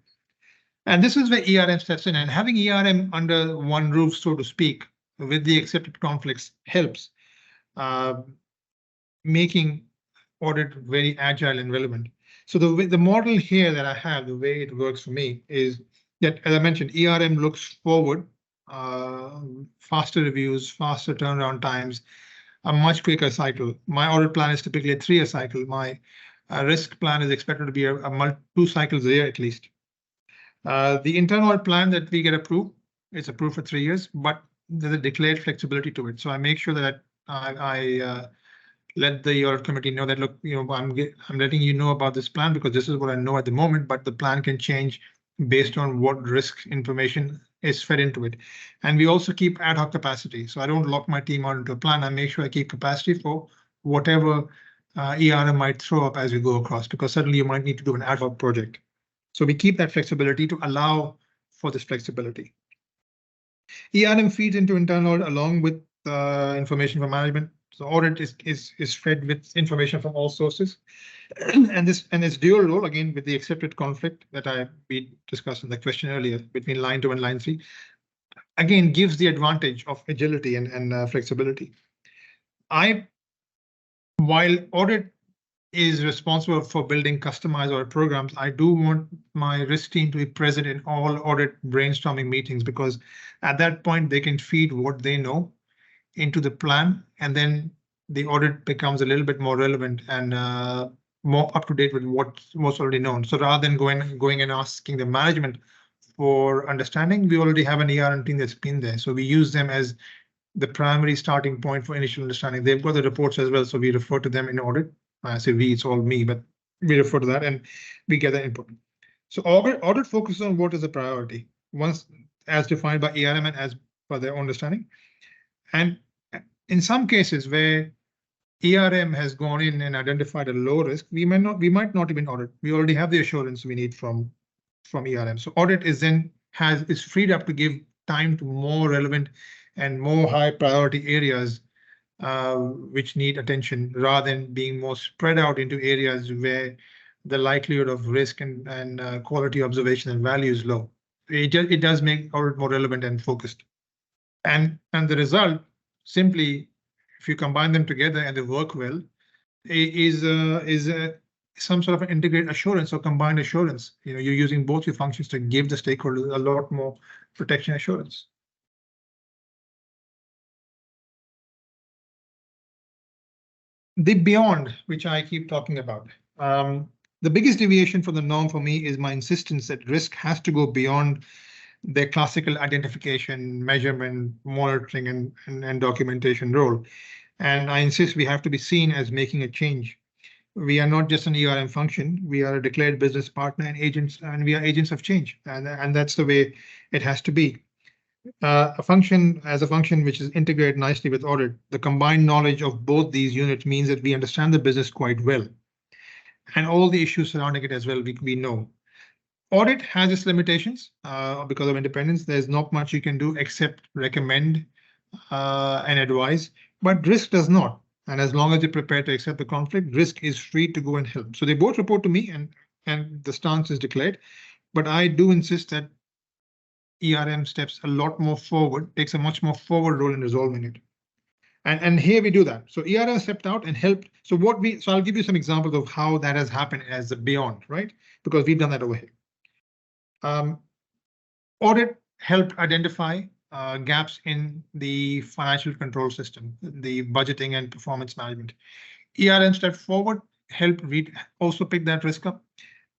S2: And this is where ERM steps in, and having ERM under one roof, so to speak, with the accepted conflicts helps making audit very agile and relevant. So the model here that I have, the way it works for me is that, as I mentioned, ERM looks forward, faster reviews, faster turnaround times, a much quicker cycle. My audit plan is typically a 3-year cycle. My risk plan is expected to be 2 cycles a year at least. The internal audit plan that we get approved, it's approved for 3 years, but there's a declared flexibility to it. So I make sure that I let the audit committee know that, look, I'm letting you know about this plan because this is what I know at the moment, but the plan can change based on what risk information is fed into it. And we also keep ad hoc capacity. So I don't lock my team out into a plan. I make sure I keep capacity for whatever ERM might throw up as we go across, because suddenly you might need to do an ad hoc project. So we keep that flexibility to allow for this flexibility. ERM feeds into internal audit along with information from management. So audit is fed with information from all sources, and its dual role, again with the accepted conflict that we discussed in the question earlier between line 2 and line 3, again gives the advantage of agility and flexibility. While audit is responsible for building customized audit programs, I do want my risk team to be present in all audit brainstorming meetings, because at that point they can feed what they know into the plan, and then the audit becomes a little bit more relevant and more up to date with what's already known. So rather than going and asking the management for understanding, we already have an ERM team that's been there. So we use them as the primary starting point for initial understanding. They've got the reports as well, so we refer to them in audit. I say we, it's all me, but we refer to that and we get that input. So audit focuses on what is a priority, once as defined by ERM and as per their understanding. And in some cases where ERM has gone in and identified a low risk, we might not even audit. We already have the assurance we need from ERM. So audit is freed up to give time to more relevant and more high priority areas which need attention, rather than being more spread out into areas where the likelihood of risk and quality observation and value is low. It does make audit more relevant and focused. And the result, simply, if you combine them together and they work well, is some sort of an integrated assurance or combined assurance. You're using both your functions to give the stakeholders a lot more protection assurance. The beyond, which I keep talking about, the biggest deviation from the norm for me is my insistence that risk has to go beyond their classical identification, measurement, monitoring, and documentation role. And I insist we have to be seen as making a change. We are not just an ERM function. We are a declared business partner and agents, and we are agents of change. And that's the way it has to be. A function which is integrated nicely with audit, the combined knowledge of both these units means that we understand the business quite well, and all the issues surrounding it as well we know. Audit has its limitations because of independence. There's not much you can do except recommend and advise, but risk does not. And as long as you're prepared to accept the conflict, risk is free to go and help. So they both report to me, and the stance is declared. But I do insist that ERM steps a lot more forward, takes a much more forward role in resolving it. And here we do that. So ERM stepped out and helped. So I'll give you some examples of how that has happened as a beyond, right? Because we've done that over here. Audit helped identify gaps in the financial control system, the budgeting and performance management. ERM stepped forward, helped also pick that risk up.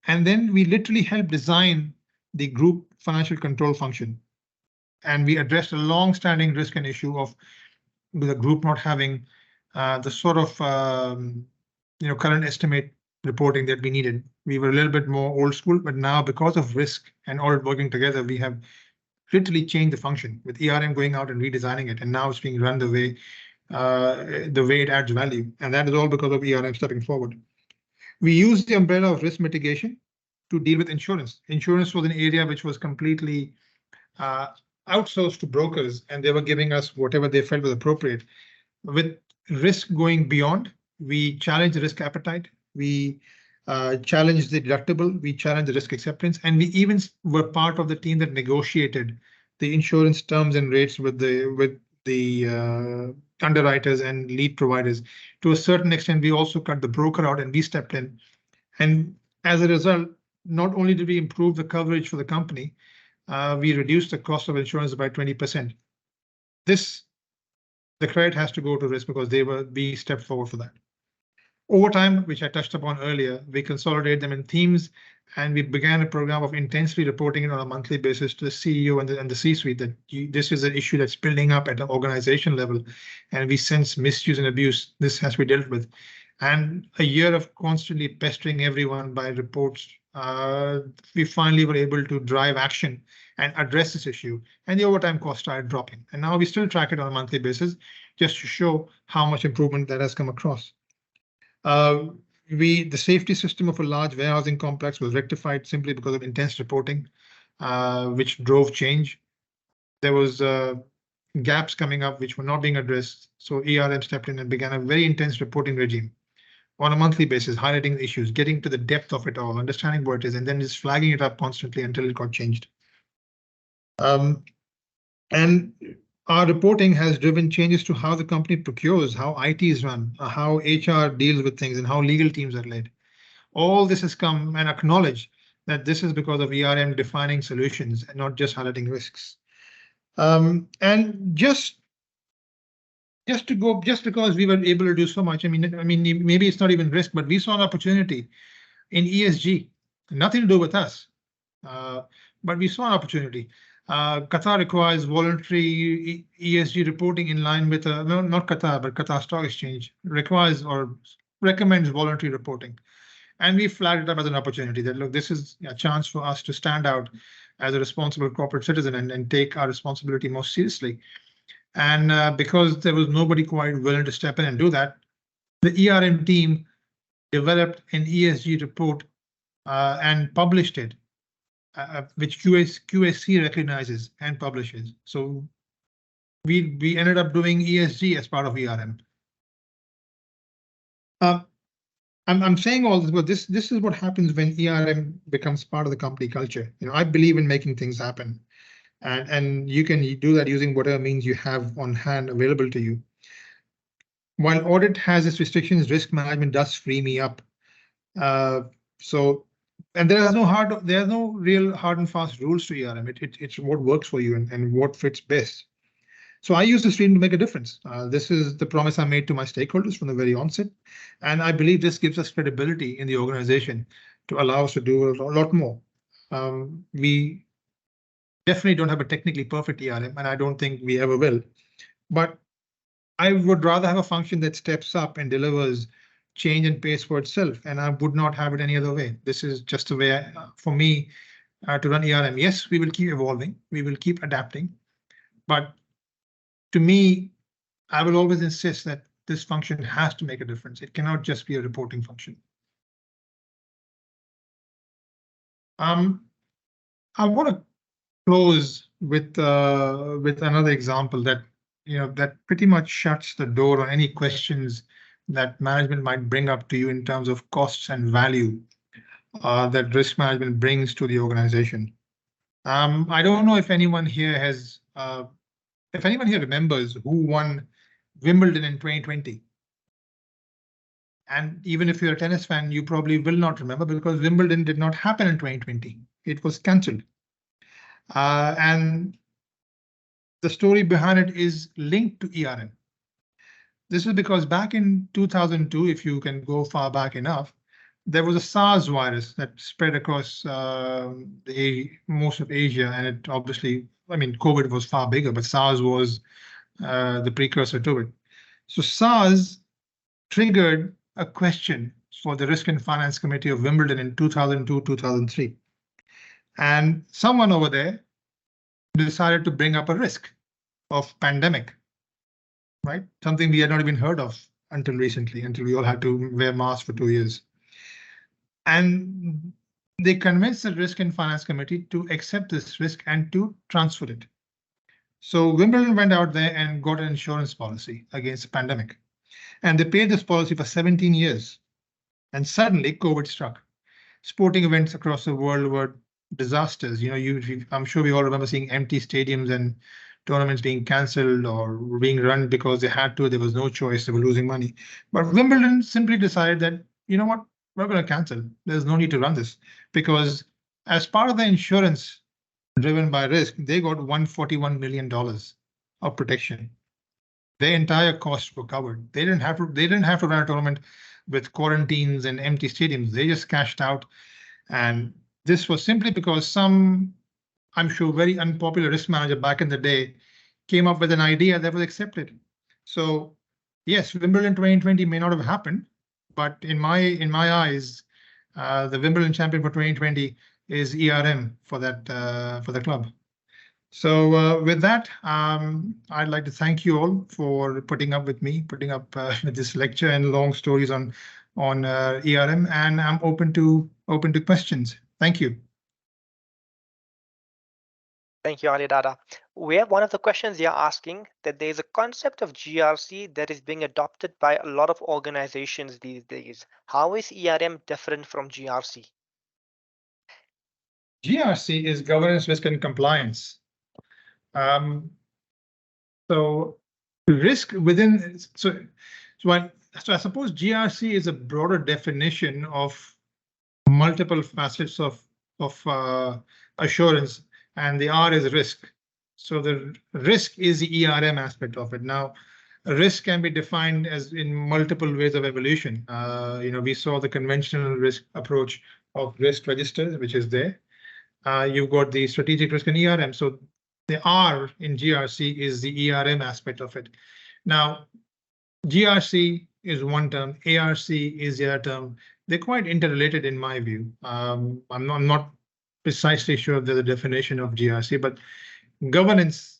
S2: And then we literally helped design the group financial control function. And we addressed a long-standing risk and issue of the group not having the sort of current estimate reporting that we needed. We were a little bit more old school, but now because of risk and audit working together, we have literally changed the function with ERM going out and redesigning it, and now it's being run the way it adds value, and that is all because of ERM stepping forward. We use the umbrella of risk mitigation to deal with insurance. Insurance was an area which was completely outsourced to brokers, and they were giving us whatever they felt was appropriate. With risk going beyond, we challenged the risk appetite, we challenged the deductible, we challenged the risk acceptance, and we even were part of the team that negotiated the insurance terms and rates with the underwriters and lead providers. To a certain extent, we also cut the broker out and we stepped in. And as a result, not only did we improve the coverage for the company, we reduced the cost of insurance by 20%. The credit has to go to risk because we stepped forward for that. Over time, which I touched upon earlier, we consolidated them in teams, and we began a program of intensely reporting it on a monthly basis to the CEO and the C-suite that this is an issue that's building up at an organization level, and we sense misuse and abuse. This has to be dealt with. And a year of constantly pestering everyone by reports, we finally were able to drive action and address this issue, and the overtime cost started dropping. And now we still track it on a monthly basis just to show how much improvement that has come across. The safety system of a large warehousing complex was rectified simply because of intense reporting, which drove change. There was gaps coming up which were not being addressed. So ERM stepped in and began a very intense reporting regime on a monthly basis, highlighting the issues, getting to the depth of it all, understanding what it is, and then just flagging it up constantly until it got changed. And our reporting has driven changes to how the company procures, how IT is run, how HR deals with things, and how legal teams are led. All this has come and acknowledged that this is because of ERM defining solutions and not just highlighting risks. And just because we were able to do so much, I mean, maybe it's not even risk, but we saw an opportunity in ESG, nothing to do with us, but we saw an opportunity. Qatar requires voluntary ESG reporting in line with, no, not Qatar, but Qatar Stock Exchange requires or recommends voluntary reporting. And we flagged it up as an opportunity that, look, this is a chance for us to stand out as a responsible corporate citizen and take our responsibility more seriously. And because there was nobody quite willing to step in and do that, the ERM team developed an ESG report and published it, which QSC recognizes and publishes. So we ended up doing ESG as part of ERM. I'm saying all this, but this is what happens when ERM becomes part of the company culture. You know, I believe in making things happen, and you can do that using whatever means you have on hand available to you. While audit has its restrictions, risk management does free me up. And there are no real hard and fast rules to ERM. It's what works for you and what fits best. So I use this freedom to make a difference. This is the promise I made to my stakeholders from the very onset. And I believe this gives us credibility in the organization to allow us to do a lot more. We definitely don't have a technically perfect ERM, and I don't think we ever will. But I would rather have a function that steps up and delivers change and pace for itself, and I would not have it any other way. This is just a way for me to run ERM. Yes, we will keep evolving, we will keep adapting, but to me, I will always insist that this function has to make a difference. It cannot just be a reporting function. I want to close with another example that that pretty much shuts the door on any questions that management might bring up to you in terms of costs and value that risk management brings to the organization. I don't know if anyone here has. If anyone here remembers who won Wimbledon in 2020. And even if you're a tennis fan, you probably will not remember because Wimbledon did not happen in 2020. It was cancelled. And the story behind it is linked to ERM. This is because back in 2002, if you can go far back enough, there was a SARS virus that spread across most of Asia, and it obviously, I mean, COVID was far bigger, but SARS was the precursor to it. So SARS triggered a question for the Risk and Finance Committee of Wimbledon in 2002-2003. And someone over there decided to bring up a risk of pandemic, right? Something we had not even heard of until recently, until we all had to wear masks for 2 years. And they convinced the Risk and Finance Committee to accept this risk and to transfer it. So Wimbledon went out there and got an insurance policy against the pandemic. And they paid this policy for 17 years. And suddenly COVID struck. Sporting events across the world were disasters. I'm sure we all remember seeing empty stadiums and tournaments being cancelled or being run because they had to. There was no choice. They were losing money. But Wimbledon simply decided that, you know what? We're going to cancel. There's no need to run this because as part of the insurance driven by risk, they got $141 million of protection. Their entire costs were covered. They didn't have to run a tournament with quarantines and empty stadiums. They just cashed out. And this was simply because some, I'm sure, very unpopular risk manager back in the day came up with an idea that was accepted. So yes, Wimbledon 2020 may not have happened. But in my eyes, the Wimbledon champion for 2020 is ERM for the club. So with that, I'd like to thank you all for putting up with me, putting up with this lecture and long stories on ERM, and I'm open to questions. Thank you.
S3: Thank you, Ali Dada. We have one of the questions here asking that there's a concept of GRC that is being adopted by a lot of organizations these days. How is ERM different from GRC?
S2: GRC is governance, risk, and compliance. So risk within, so I suppose GRC is a broader definition of multiple facets of assurance, and the R is risk. So the risk is the ERM aspect of it. Now, risk can be defined as in multiple ways of evolution. We saw the conventional risk approach of risk registers, which is there. You've got the strategic risk and ERM. So the R in GRC is the ERM aspect of it. Now, GRC is one term, ARC is the other term. They're quite interrelated in my view. I'm not precisely sure of the definition of GRC, but governance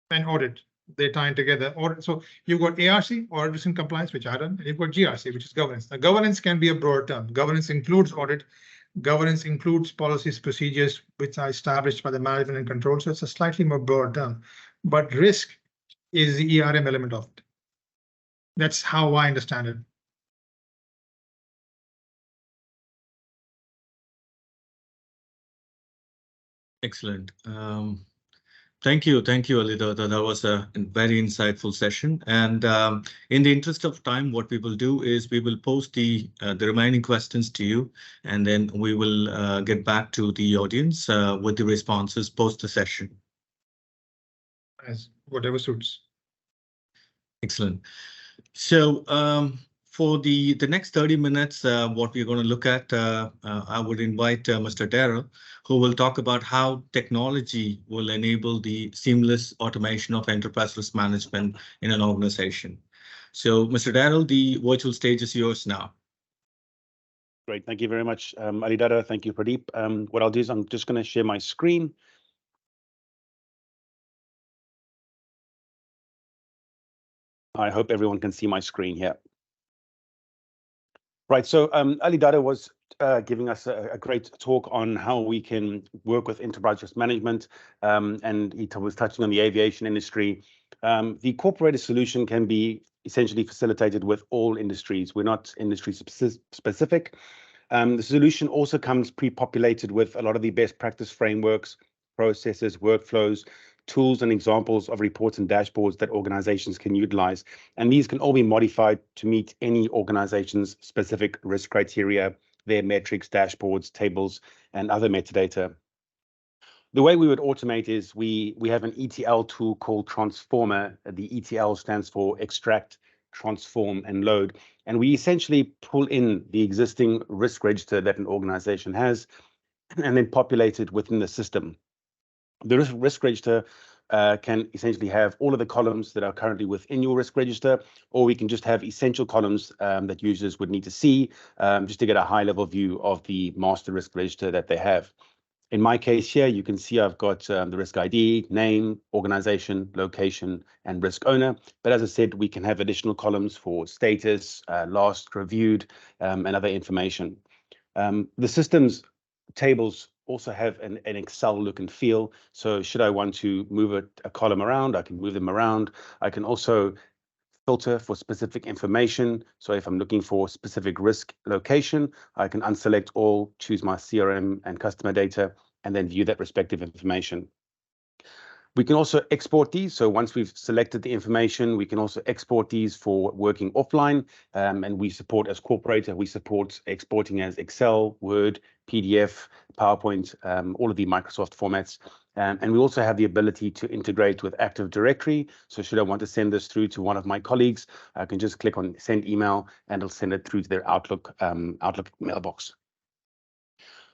S2: and audit, they're tying together. So you've got ARC, audit risk and compliance, which I done, and you've got GRC, which is governance. Now, governance can be a broad term. Governance includes audit. Governance includes policies, procedures, which are established by the management and control. So it's a slightly more broad term, but risk is the ERM element of it. That's how I understand it.
S1: Excellent. Thank you, Ali Dada. That was a very insightful session. And in the interest of time, what we will do is we will post the remaining questions to you, and then we will get back to the audience with the responses post the session.
S2: As whatever suits.
S1: Excellent. So for the next 30 minutes, what we're going to look at, I would invite Mr. Darrell, who will talk about how technology will enable the seamless automation of enterprise risk management in an organization. So, Mr. Darrell, the virtual stage is yours now.
S4: Great, thank you very much, Ali Dada. Thank you, Pradeep. What I'll do is I'm just going to share my screen. I hope everyone can see my screen here. Right, so Ali Dada was giving us a great talk on how we can work with enterprise risk management, and he was touching on the aviation industry. The incorporated solution can be essentially facilitated with all industries. We're not industry specific. The solution also comes pre-populated with a lot of the best practice frameworks, processes, workflows, tools and examples of reports and dashboards that organizations can utilize. And these can all be modified to meet any organization's specific risk criteria, their metrics, dashboards, tables, and other metadata. The way we would automate is we have an ETL tool called Transformer. The ETL stands for extract, transform, and load. And we essentially pull in the existing risk register that an organization has and then populate it within the system. The risk register can essentially have all of the columns that are currently within your risk register, or we can just have essential columns that users would need to see just to get a high-level view of the master risk register that they have. In my case here, you can see I've got the risk ID, name, organization, location, and risk owner. But as I said, we can have additional columns for status, last reviewed, and other information. The system's tables also have an Excel look and feel. So should I want to move a column around, I can move them around. I can also filter for specific information. So if I'm looking for specific risk location, I can unselect all, choose my CRM and customer data, and then view that respective information. We can also export these. So once we've selected the information, we can also export these for working offline. And we support, as Corporator, we support exporting as Excel, Word, PDF, PowerPoint, all of the Microsoft formats. And we also have the ability to integrate with Active Directory. So should I want to send this through to one of my colleagues, I can just click on send email and it'll send it through to their Outlook mailbox.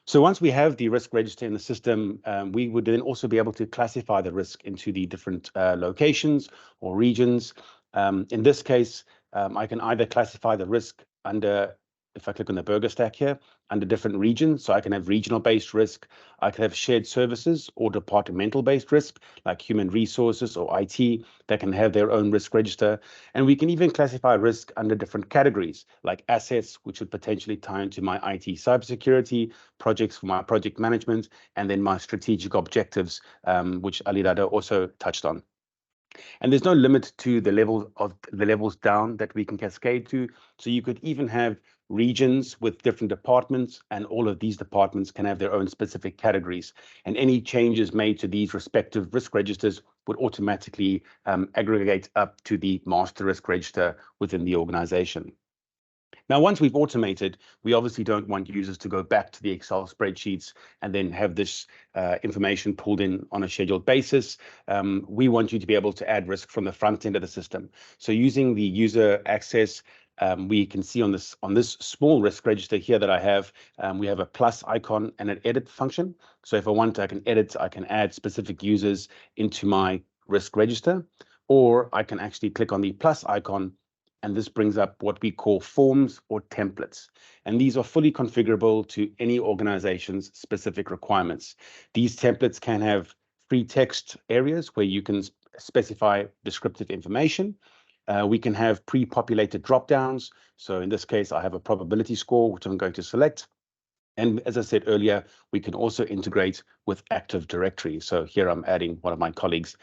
S4: So once we have the risk register in the system, we would then also be able to classify the risk into the different locations or regions. In this case, I can either classify the risk under if I click on the burger stack here, under different regions. So I can have regional-based risk, I can have shared services or departmental-based risk, like human resources or IT, that can have their own risk register. And we can even classify risk under different categories, like assets, which would potentially tie into my IT cybersecurity, projects for my project management, and then my strategic objectives, which Ali Dada also touched on. And there's no limit to the levels down that we can cascade to. So you could even have regions with different departments, and all of these departments can have their own specific categories. And any changes made to these respective risk registers would automatically aggregate up to the master risk register within the organization. Now, once we've automated, we obviously don't want users to go back to the Excel spreadsheets and then have this information pulled in on a scheduled basis. We want you to be able to add risk from the front end of the system. So using the user access, we can see on this small risk register here that I have, we have a plus icon and an edit function. So if I want, I can edit, I can add specific users into my risk register, or I can actually click on the plus icon, and this brings up what we call forms or templates. And these are fully configurable to any organization's specific requirements. These templates can have free text areas where you can specify descriptive information. We can have pre-populated drop-downs. So in this case, I have a probability score, which I'm going to select. And as I said earlier, we can also integrate with Active Directory. So here I'm adding one of my colleagues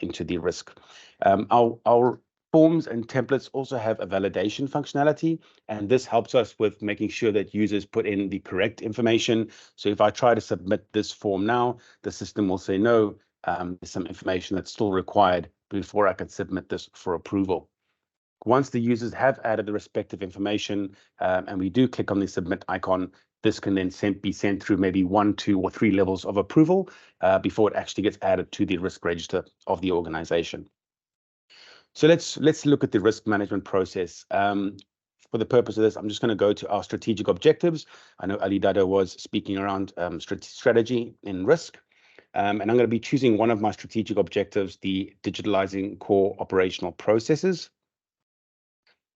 S4: into the risk. Our forms and templates also have a validation functionality, and this helps us with making sure that users put in the correct information. So if I try to submit this form now, the system will say, no, there's some information that's still required before I can submit this for approval. Once the users have added the respective information, and we do click on the submit icon, this can then be sent through maybe 1, 2, or 3 levels of approval before it actually gets added to the risk register of the organization. So let's look at the risk management process. For the purpose of this, I'm just going to go to our strategic objectives. I know Ali Dada was speaking around strategy in risk. And I'm going to be choosing one of my strategic objectives, the digitalizing core operational processes.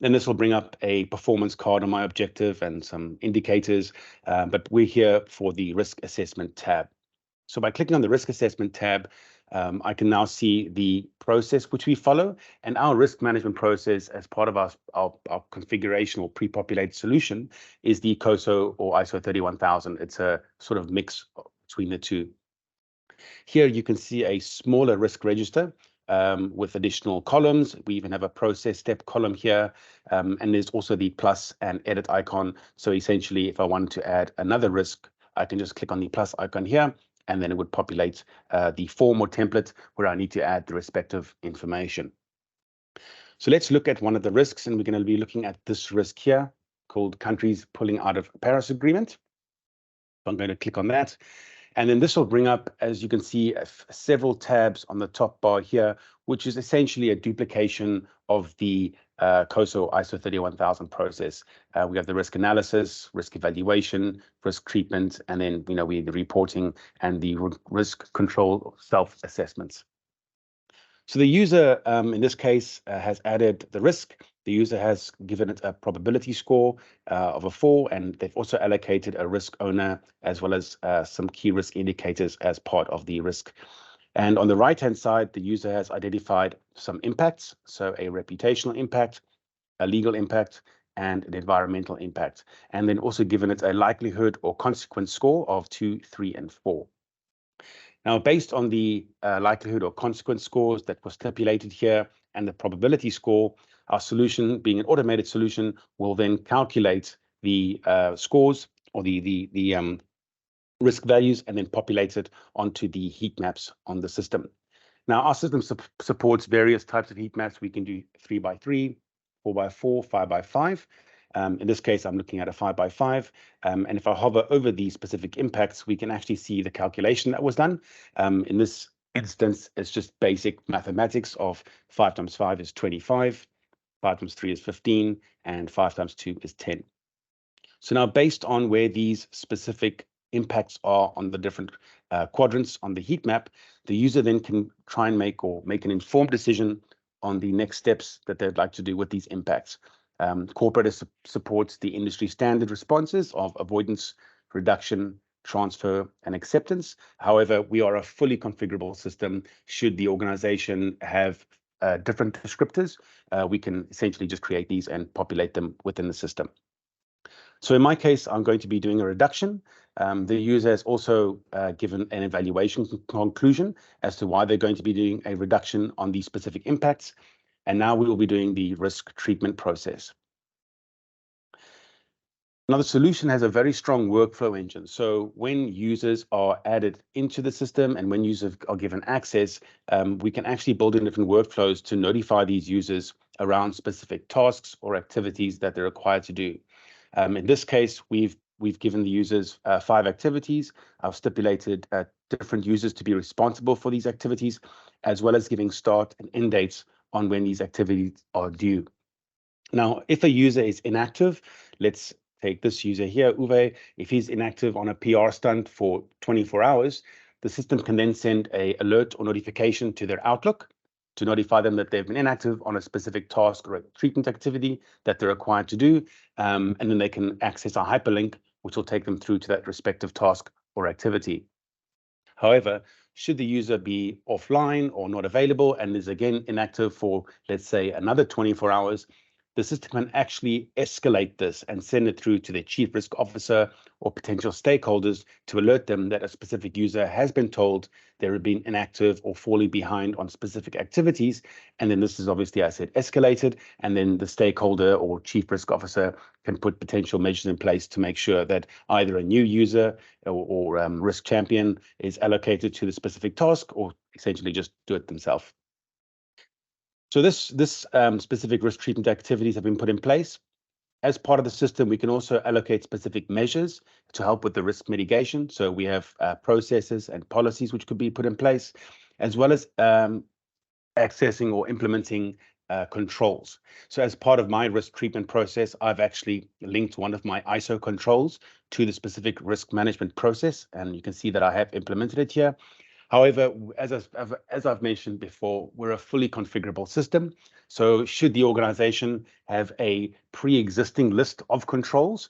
S4: And this will bring up a performance card on my objective and some indicators, but we're here for the risk assessment tab. So by clicking on the risk assessment tab, I can now see the process which we follow, and our risk management process as part of our configuration or pre-populated solution is the COSO or ISO 31000. It's a sort of mix between the two. Here you can see a smaller risk register with additional columns. We even have a process step column here, and there's also the plus and edit icon. So essentially, if I wanted to add another risk, I can just click on the plus icon here, and then it would populate the form or template where I need to add the respective information. So let's look at one of the risks, and we're going to be looking at this risk here called countries pulling out of Paris Agreement. So I'm going to click on that. And then this will bring up, as you can see, several tabs on the top bar here, which is essentially a duplication of the COSO ISO 31000 process. We have the risk analysis, risk evaluation, risk treatment, and then we have the reporting and the risk control self-assessments. So the user, in this case, has added the risk. The user has given it a probability score of a 4, and they've also allocated a risk owner as well as some key risk indicators as part of the risk. And on the right-hand side, the user has identified some impacts, so a reputational impact, a legal impact, and an environmental impact, and then also given it a likelihood or consequence score of 2, 3, and 4. Now, based on the likelihood or consequence scores that were stipulated here and the probability score, our solution, being an automated solution, will then calculate the scores or the risk values and then populate it onto the heat maps on the system. Now, our system supports various types of heat maps. We can do 3x3, 4x4, 5x5. In this case, I'm looking at a 5x5. And if I hover over the specific impacts, we can actually see the calculation that was done. In this instance, it's just basic mathematics of 5 times 5 is 25, 5 times 3 is 15, and 5 times 2 is 10. So now, based on where these specific impacts are on the different quadrants on the heat map, the user then can try and make an informed decision on the next steps that they'd like to do with these impacts. Corporate supports the industry standard responses of avoidance, reduction, transfer, and acceptance. However, we are a fully configurable system. Should the organization have different descriptors, we can essentially just create these and populate them within the system. So in my case, I'm going to be doing a reduction. The user has also given an evaluation conclusion as to why they're going to be doing a reduction on these specific impacts. And now we will be doing the risk treatment process. Now, the solution has a very strong workflow engine. So when users are added into the system and when users are given access, we can actually build in different workflows to notify these users around specific tasks or activities that they're required to do. In this case, we've given the users 5 activities. I've stipulated different users to be responsible for these activities, as well as giving start and end dates on when these activities are due. Now, if a user is inactive, let's take this user here, Uwe. If he's inactive on a PR stunt for 24 hours, the system can then send an alert or notification to their Outlook to notify them that they've been inactive on a specific task or a treatment activity that they're required to do. And then they can access a hyperlink, which will take them through to that respective task or activity. However, should the user be offline or not available and is again inactive for, let's say, another 24 hours, the system can actually escalate this and send it through to the chief risk officer or potential stakeholders to alert them that a specific user has been told they're being inactive or falling behind on specific activities. And then this is obviously, I said, escalated. And then the stakeholder or chief risk officer can put potential measures in place to make sure that either a new user or risk champion is allocated to the specific task or essentially just do it themselves. So this specific risk treatment activities have been put in place. As part of the system, we can also allocate specific measures to help with the risk mitigation. So we have processes and policies which could be put in place, as well as accessing or implementing controls. So as part of my risk treatment process, I've actually linked one of my ISO controls to the specific risk management process, and you can see that I have implemented it here. However, as I've mentioned before, we're a fully configurable system. So should the organization have a pre-existing list of controls,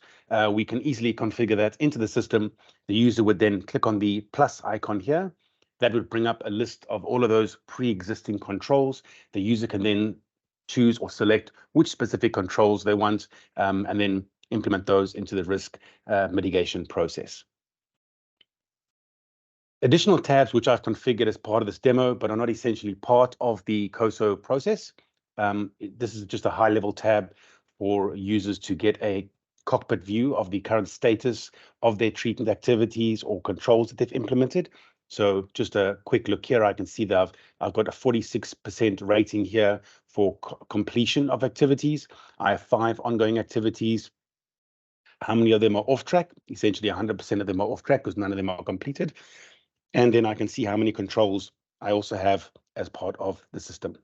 S4: we can easily configure that into the system. The user would then click on the plus icon here. That would bring up a list of all of those pre-existing controls. The user can then choose or select which specific controls they want, and then implement those into the risk mitigation process. Additional tabs which I've configured as part of this demo, but are not essentially part of the COSO process. This is just a high-level tab for users to get a cockpit view of the current status of their treatment activities or controls that they've implemented. So just a quick look here, I can see that I've got a 46% rating here for completion of activities. I have 5 ongoing activities. How many of them are off track? Essentially 100% of them are off track because none of them are completed. And then I can see how many controls I also have as part of the system.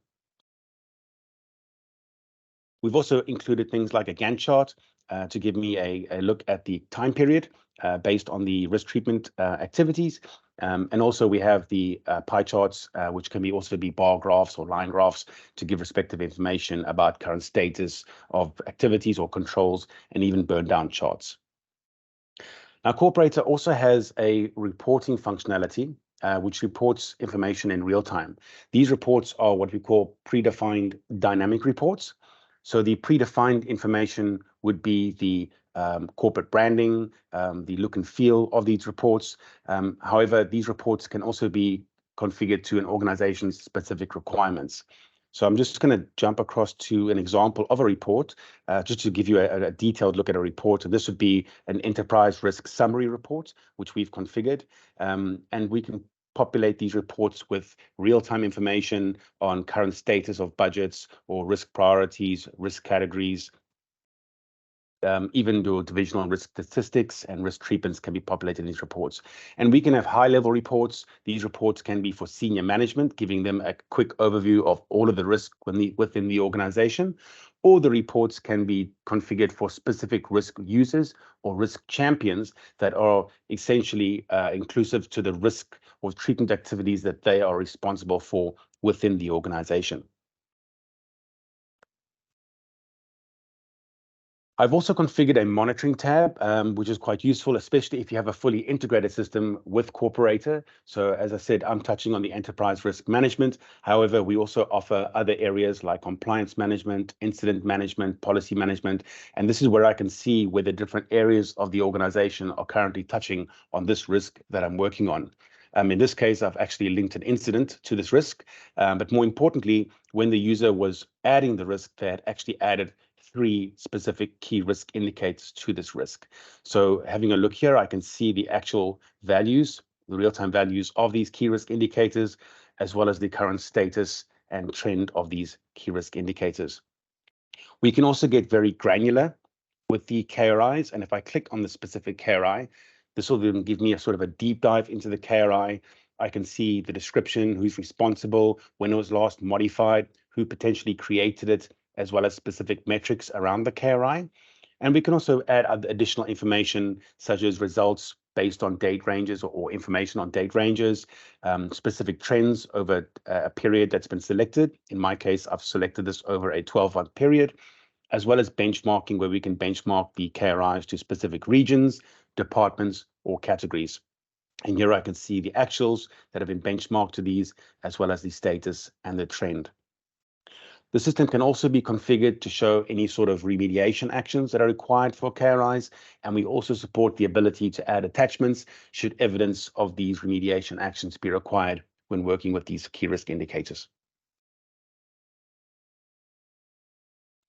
S4: We've also included things like a Gantt chart to give me a look at the time period based on the risk treatment activities. And also we have the pie charts, which can also be bar graphs or line graphs to give respective information about current status of activities or controls, and even burn down charts. Now, Corporator also has a reporting functionality, which reports information in real time. These reports are what we call predefined dynamic reports. So the predefined information would be the corporate branding, the look and feel of these reports. However, these reports can also be configured to an organization's specific requirements. So I'm just going to jump across to an example of a report, just to give you a detailed look at a report. And this would be an enterprise risk summary report, which we've configured. And we can populate these reports with real-time information on current status of budgets or risk priorities, risk categories. Even though divisional risk statistics and risk treatments can be populated in these reports. And we can have high-level reports. These reports can be for senior management, giving them a quick overview of all of the risk within the organization, or the reports can be configured for specific risk users or risk champions that are essentially inclusive to the risk or treatment activities that they are responsible for within the organization. I've also configured a monitoring tab, which is quite useful, especially if you have a fully integrated system with Corporator. So as I said, I'm touching on the enterprise risk management. However, we also offer other areas like compliance management, incident management, policy management. And this is where I can see where the different areas of the organization are currently touching on this risk that I'm working on. In this case, I've actually linked an incident to this risk. But more importantly, when the user was adding the risk, they had actually added 3 specific key risk indicators to this risk. So having a look here, I can see the actual values, the real-time values of these key risk indicators, as well as the current status and trend of these key risk indicators. We can also get very granular with the KRIs. And if I click on the specific KRI, this will then give me a sort of a deep dive into the KRI. I can see the description, who's responsible, when it was last modified, who potentially created it, as well as specific metrics around the KRI. And we can also add other additional information, such as results based on date ranges or information on date ranges, specific trends over a period that's been selected. In my case, I've selected this over a 12-month period, as well as benchmarking, where we can benchmark the KRIs to specific regions, departments, or categories. And here I can see the actuals that have been benchmarked to these, as well as the status and the trend. The system can also be configured to show any sort of remediation actions that are required for KRIs, and we also support the ability to add attachments should evidence of these remediation actions be required when working with these key risk indicators.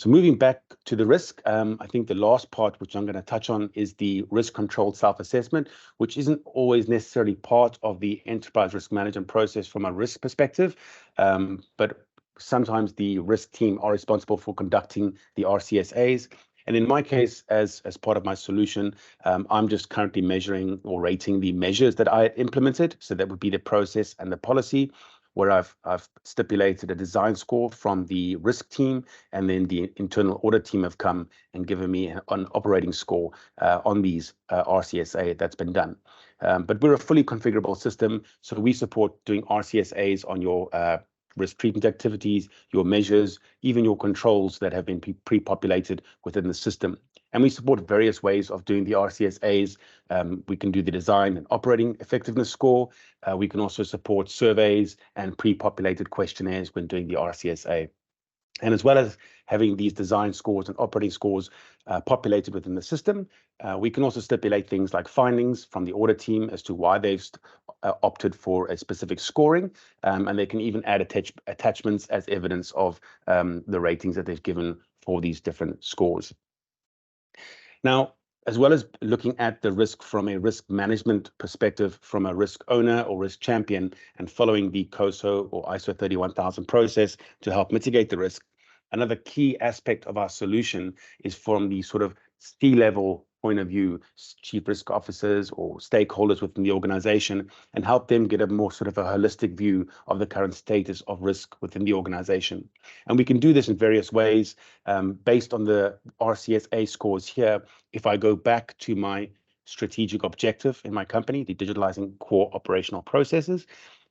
S4: So moving back to the risk, I think the last part, which I'm going to touch on, is the risk-controlled self-assessment, which isn't always necessarily part of the enterprise risk management process from a risk perspective, but sometimes the risk team are responsible for conducting the RCSAs. And in my case, as part of my solution, I'm just currently measuring or rating the measures that I implemented. So that would be the process and the policy, where I've stipulated a design score from the risk team, and then the internal audit team have come and given me an operating score on these RCSA that's been done. But we're a fully configurable system, so we support doing RCSAs on your risk treatment activities, your measures, even your controls that have been pre-populated within the system. And we support various ways of doing the RCSAs. We can do the design and operating effectiveness score. We can also support surveys and pre-populated questionnaires when doing the RCSA. And as well as having these design scores and operating scores populated within the system, we can also stipulate things like findings from the audit team as to why they've opted for a specific scoring, and they can even add attachments as evidence of the ratings that they've given for these different scores. Now, as well as looking at the risk from a risk management perspective, from a risk owner or risk champion, and following the COSO or ISO 31000 process to help mitigate the risk, another key aspect of our solution is from the sort of C-level point of view, chief risk officers or stakeholders within the organization, and help them get a more sort of a holistic view of the current status of risk within the organization. And we can do this in various ways based on the RCSA scores here. If I go back to my strategic objective in my company, the digitalizing core operational processes,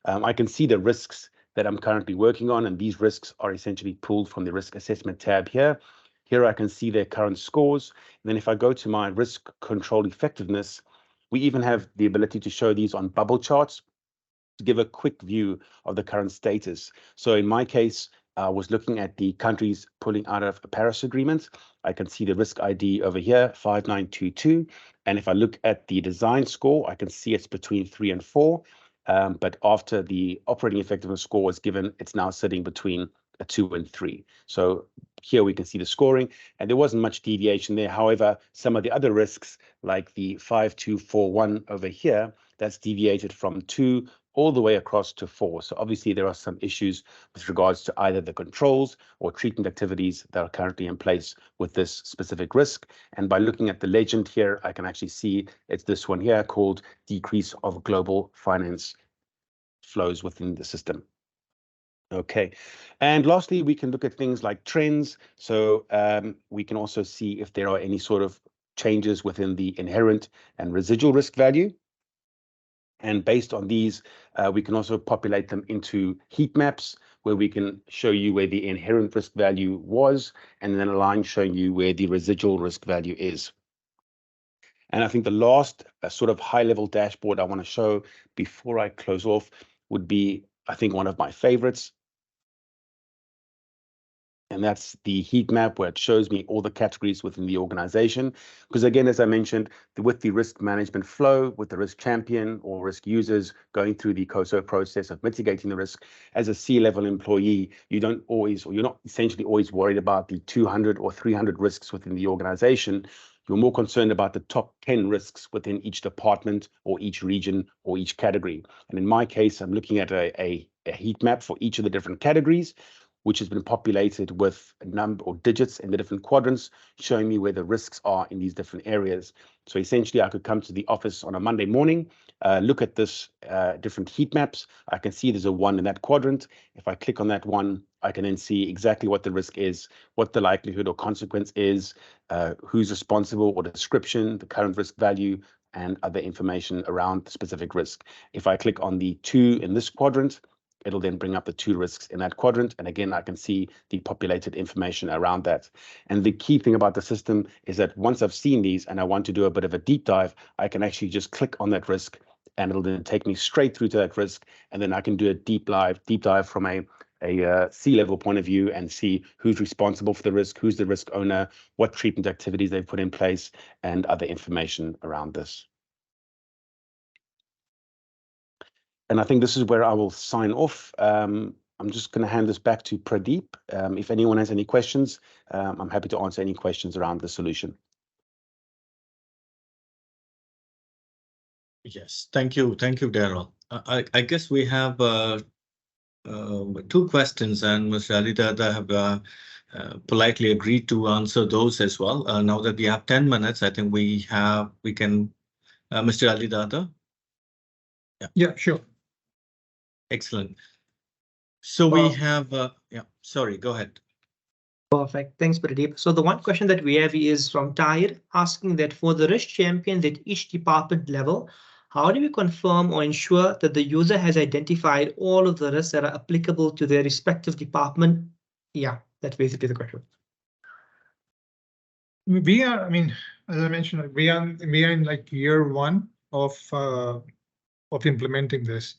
S4: I can see the risks that I'm currently working on, and these risks are essentially pulled from the risk assessment tab here. Here I can see their current scores. And then if I go to my risk control effectiveness, we even have the ability to show these on bubble charts to give a quick view of the current status. So in my case, I was looking at the countries pulling out of a Paris agreement. I can see the risk ID over here, 5922. And if I look at the design score, I can see it's between 3 and 4. But after the operating effectiveness score was given, it's now sitting between a 2 and 3. So here we can see the scoring, and there wasn't much deviation there. However, some of the other risks, like the 5241 over here, that's deviated from 2 all the way across to 4. So obviously there are some issues with regards to either the controls or treatment activities that are currently in place with this specific risk. And by looking at the legend here, I can actually see it's this one here called decrease of global finance flows within the system. Okay, and lastly, we can look at things like trends. So we can also see if there are any sort of changes within the inherent and residual risk value. And based on these, we can also populate them into heat maps, where we can show you where the inherent risk value was, and then a line showing you where the residual risk value is. And I think the last sort of high-level dashboard I want to show before I close off would be, I think, one of my favorites. And that's the heat map, where it shows me all the categories within the organization. Because again, as I mentioned, with the risk management flow, with the risk champion or risk users going through the COSO process of mitigating the risk, as a C-level employee, you don't always, or you're not essentially always worried about the 200 or 300 risks within the organization. You're more concerned about the top 10 risks within each department or each region or each category. And in my case, I'm looking at a heat map for each of the different categories, which has been populated with a number or digits in the different quadrants, showing me where the risks are in these different areas. So essentially, I could come to the office on a Monday morning, look at this different heat maps. I can see there's a 1 in that quadrant. If I click on that 1, I can then see exactly what the risk is, what the likelihood or consequence is, who's responsible or description, the current risk value, and other information around the specific risk. If I click on the 2 in this quadrant, it'll then bring up the 2 risks in that quadrant. And again, I can see the populated information around that. And the key thing about the system is that once I've seen these and I want to do a bit of a deep dive, I can actually just click on that risk and it'll then take me straight through to that risk. And then I can do a deep dive from a C-level point of view and see who's responsible for the risk, who's the risk owner, what treatment activities they've put in place, and other information around this. And I think this is where I will sign off. I'm just going to hand this back to Pradeep. If anyone has any questions, I'm happy to answer any questions around the solution.
S1: Yes, thank you, Daryl. I guess we have 2 questions, and Mr. Ali Dada have politely agreed to answer those as well. Now that we have 10 minutes, I think we can, Mr. Ali Dada.
S2: Yeah, sure.
S1: Excellent. So we have, sorry, go ahead.
S3: Perfect. Thanks, Pradeep. So the one question that we have is from Tahir, asking that for the risk champions at each department level, how do we confirm or ensure that the user has identified all of the risks that are applicable to their respective department? Yeah, that's basically the question.
S2: We are, I mean, as I mentioned, we are in like year 1 of implementing this.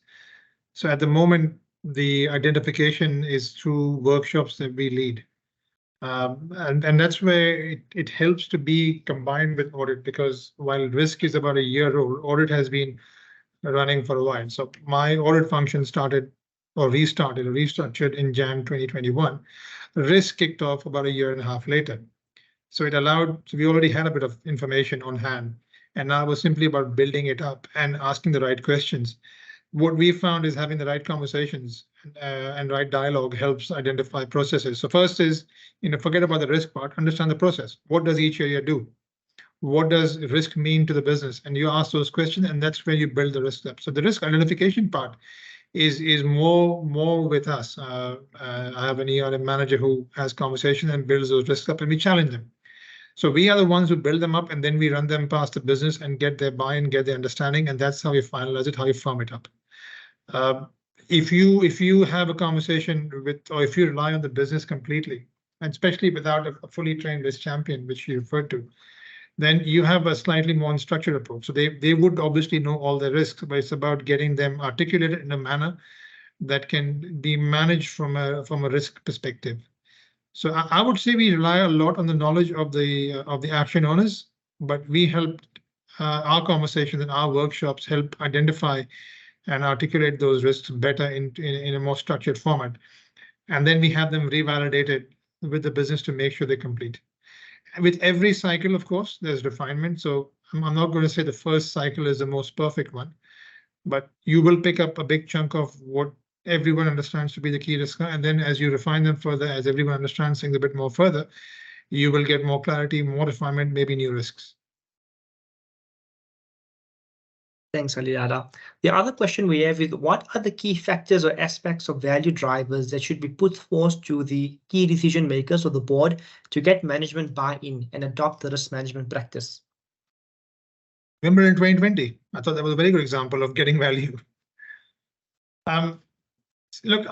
S2: So at the moment, the identification is through workshops that we lead. And that's where it helps to be combined with audit, because while risk is about a year old, audit has been running for a while. So my audit function started or restructured in Jan 2021. Risk kicked off about a year and a half later. So it allowed, so we already had a bit of information on hand, and now it was simply about building it up and asking the right questions. What we found is having the right conversations and right dialogue helps identify processes. So first is, forget about the risk part, understand the process. What does each area do? What does risk mean to the business? And you ask those questions, and that's where you build the risk up. So the risk identification part is more with us. I have an ERM manager who has conversation and builds those risks up, and we challenge them. So we are the ones who build them up, and then we run them past the business and get their buy-in, get their understanding, and that's how you finalize it, how you firm it up. If you have a conversation with, or if you rely on the business completely, and especially without a fully trained risk champion, which you referred to, then you have a slightly more unstructured approach. So they would obviously know all the risks, but it's about getting them articulated in a manner that can be managed from a risk perspective. So I would say we rely a lot on the knowledge of the action owners, but we help our conversations and our workshops help identify and articulate those risks better in a more structured format. And then we have them revalidated with the business to make sure they complete. With every cycle, of course, there's refinement. So I'm not going to say the first cycle is the most perfect one, but you will pick up a big chunk of what everyone understands to be the key risk. And then as you refine them further, as everyone understands things a bit more further, you will get more clarity, more refinement, maybe new risks.
S3: Thanks, Ali Dada. The other question we have is, what are the key factors or aspects of value drivers that should be put forth to the key decision makers or the board to get management buy-in and adopt the risk management practice?
S2: Remember in 2020, I thought that was a very good example of getting value. Look,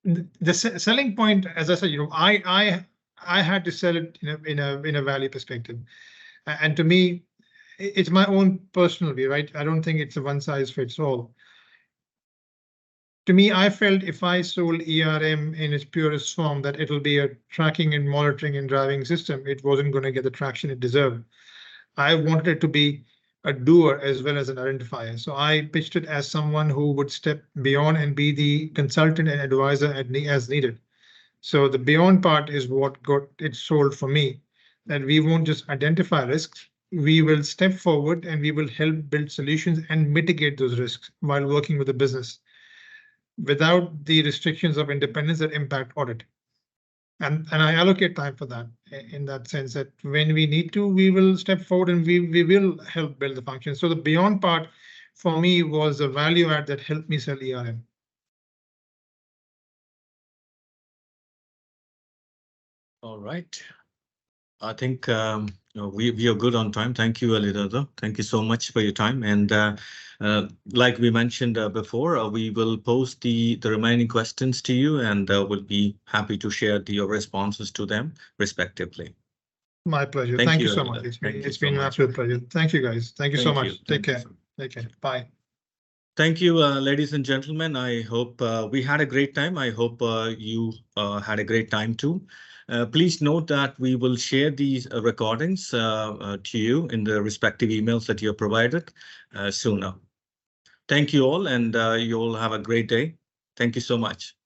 S2: the selling point, as I said, I had to sell it in a value perspective, and to me, it's my own personal view, right? I don't think it's a one size fits all. To me, I felt if I sold ERM in its purest form, that it'll be a tracking and monitoring and driving system. It wasn't going to get the traction it deserved. I wanted it to be a doer as well as an identifier. So I pitched it as someone who would step beyond and be the consultant and advisor as needed. So the beyond part is what got it sold for me, that we won't just identify risks, we will step forward and we will help build solutions and mitigate those risks while working with the business, without the restrictions of independence that impact audit. And I allocate time for that, in that sense that when we need to, we will step forward and we will help build the function. So the beyond part for me was a value add that helped me sell ERM.
S1: All right. I think we are good on time. Thank you, Ali Dada. Thank you so much for your time. And like we mentioned before, we will post the remaining questions to you, and we'll be happy to share your responses to them respectively.
S2: My pleasure. Thank you so much. It's been an absolute pleasure. Thank you, guys. Thank you so much. Take care. Take care. Bye.
S1: Thank you, ladies and gentlemen. I hope we had a great time. I hope you had a great time too. Please note that we will share these recordings to you in the respective emails that you have provided sooner. Thank you all, and you all have a great day. Thank you so much.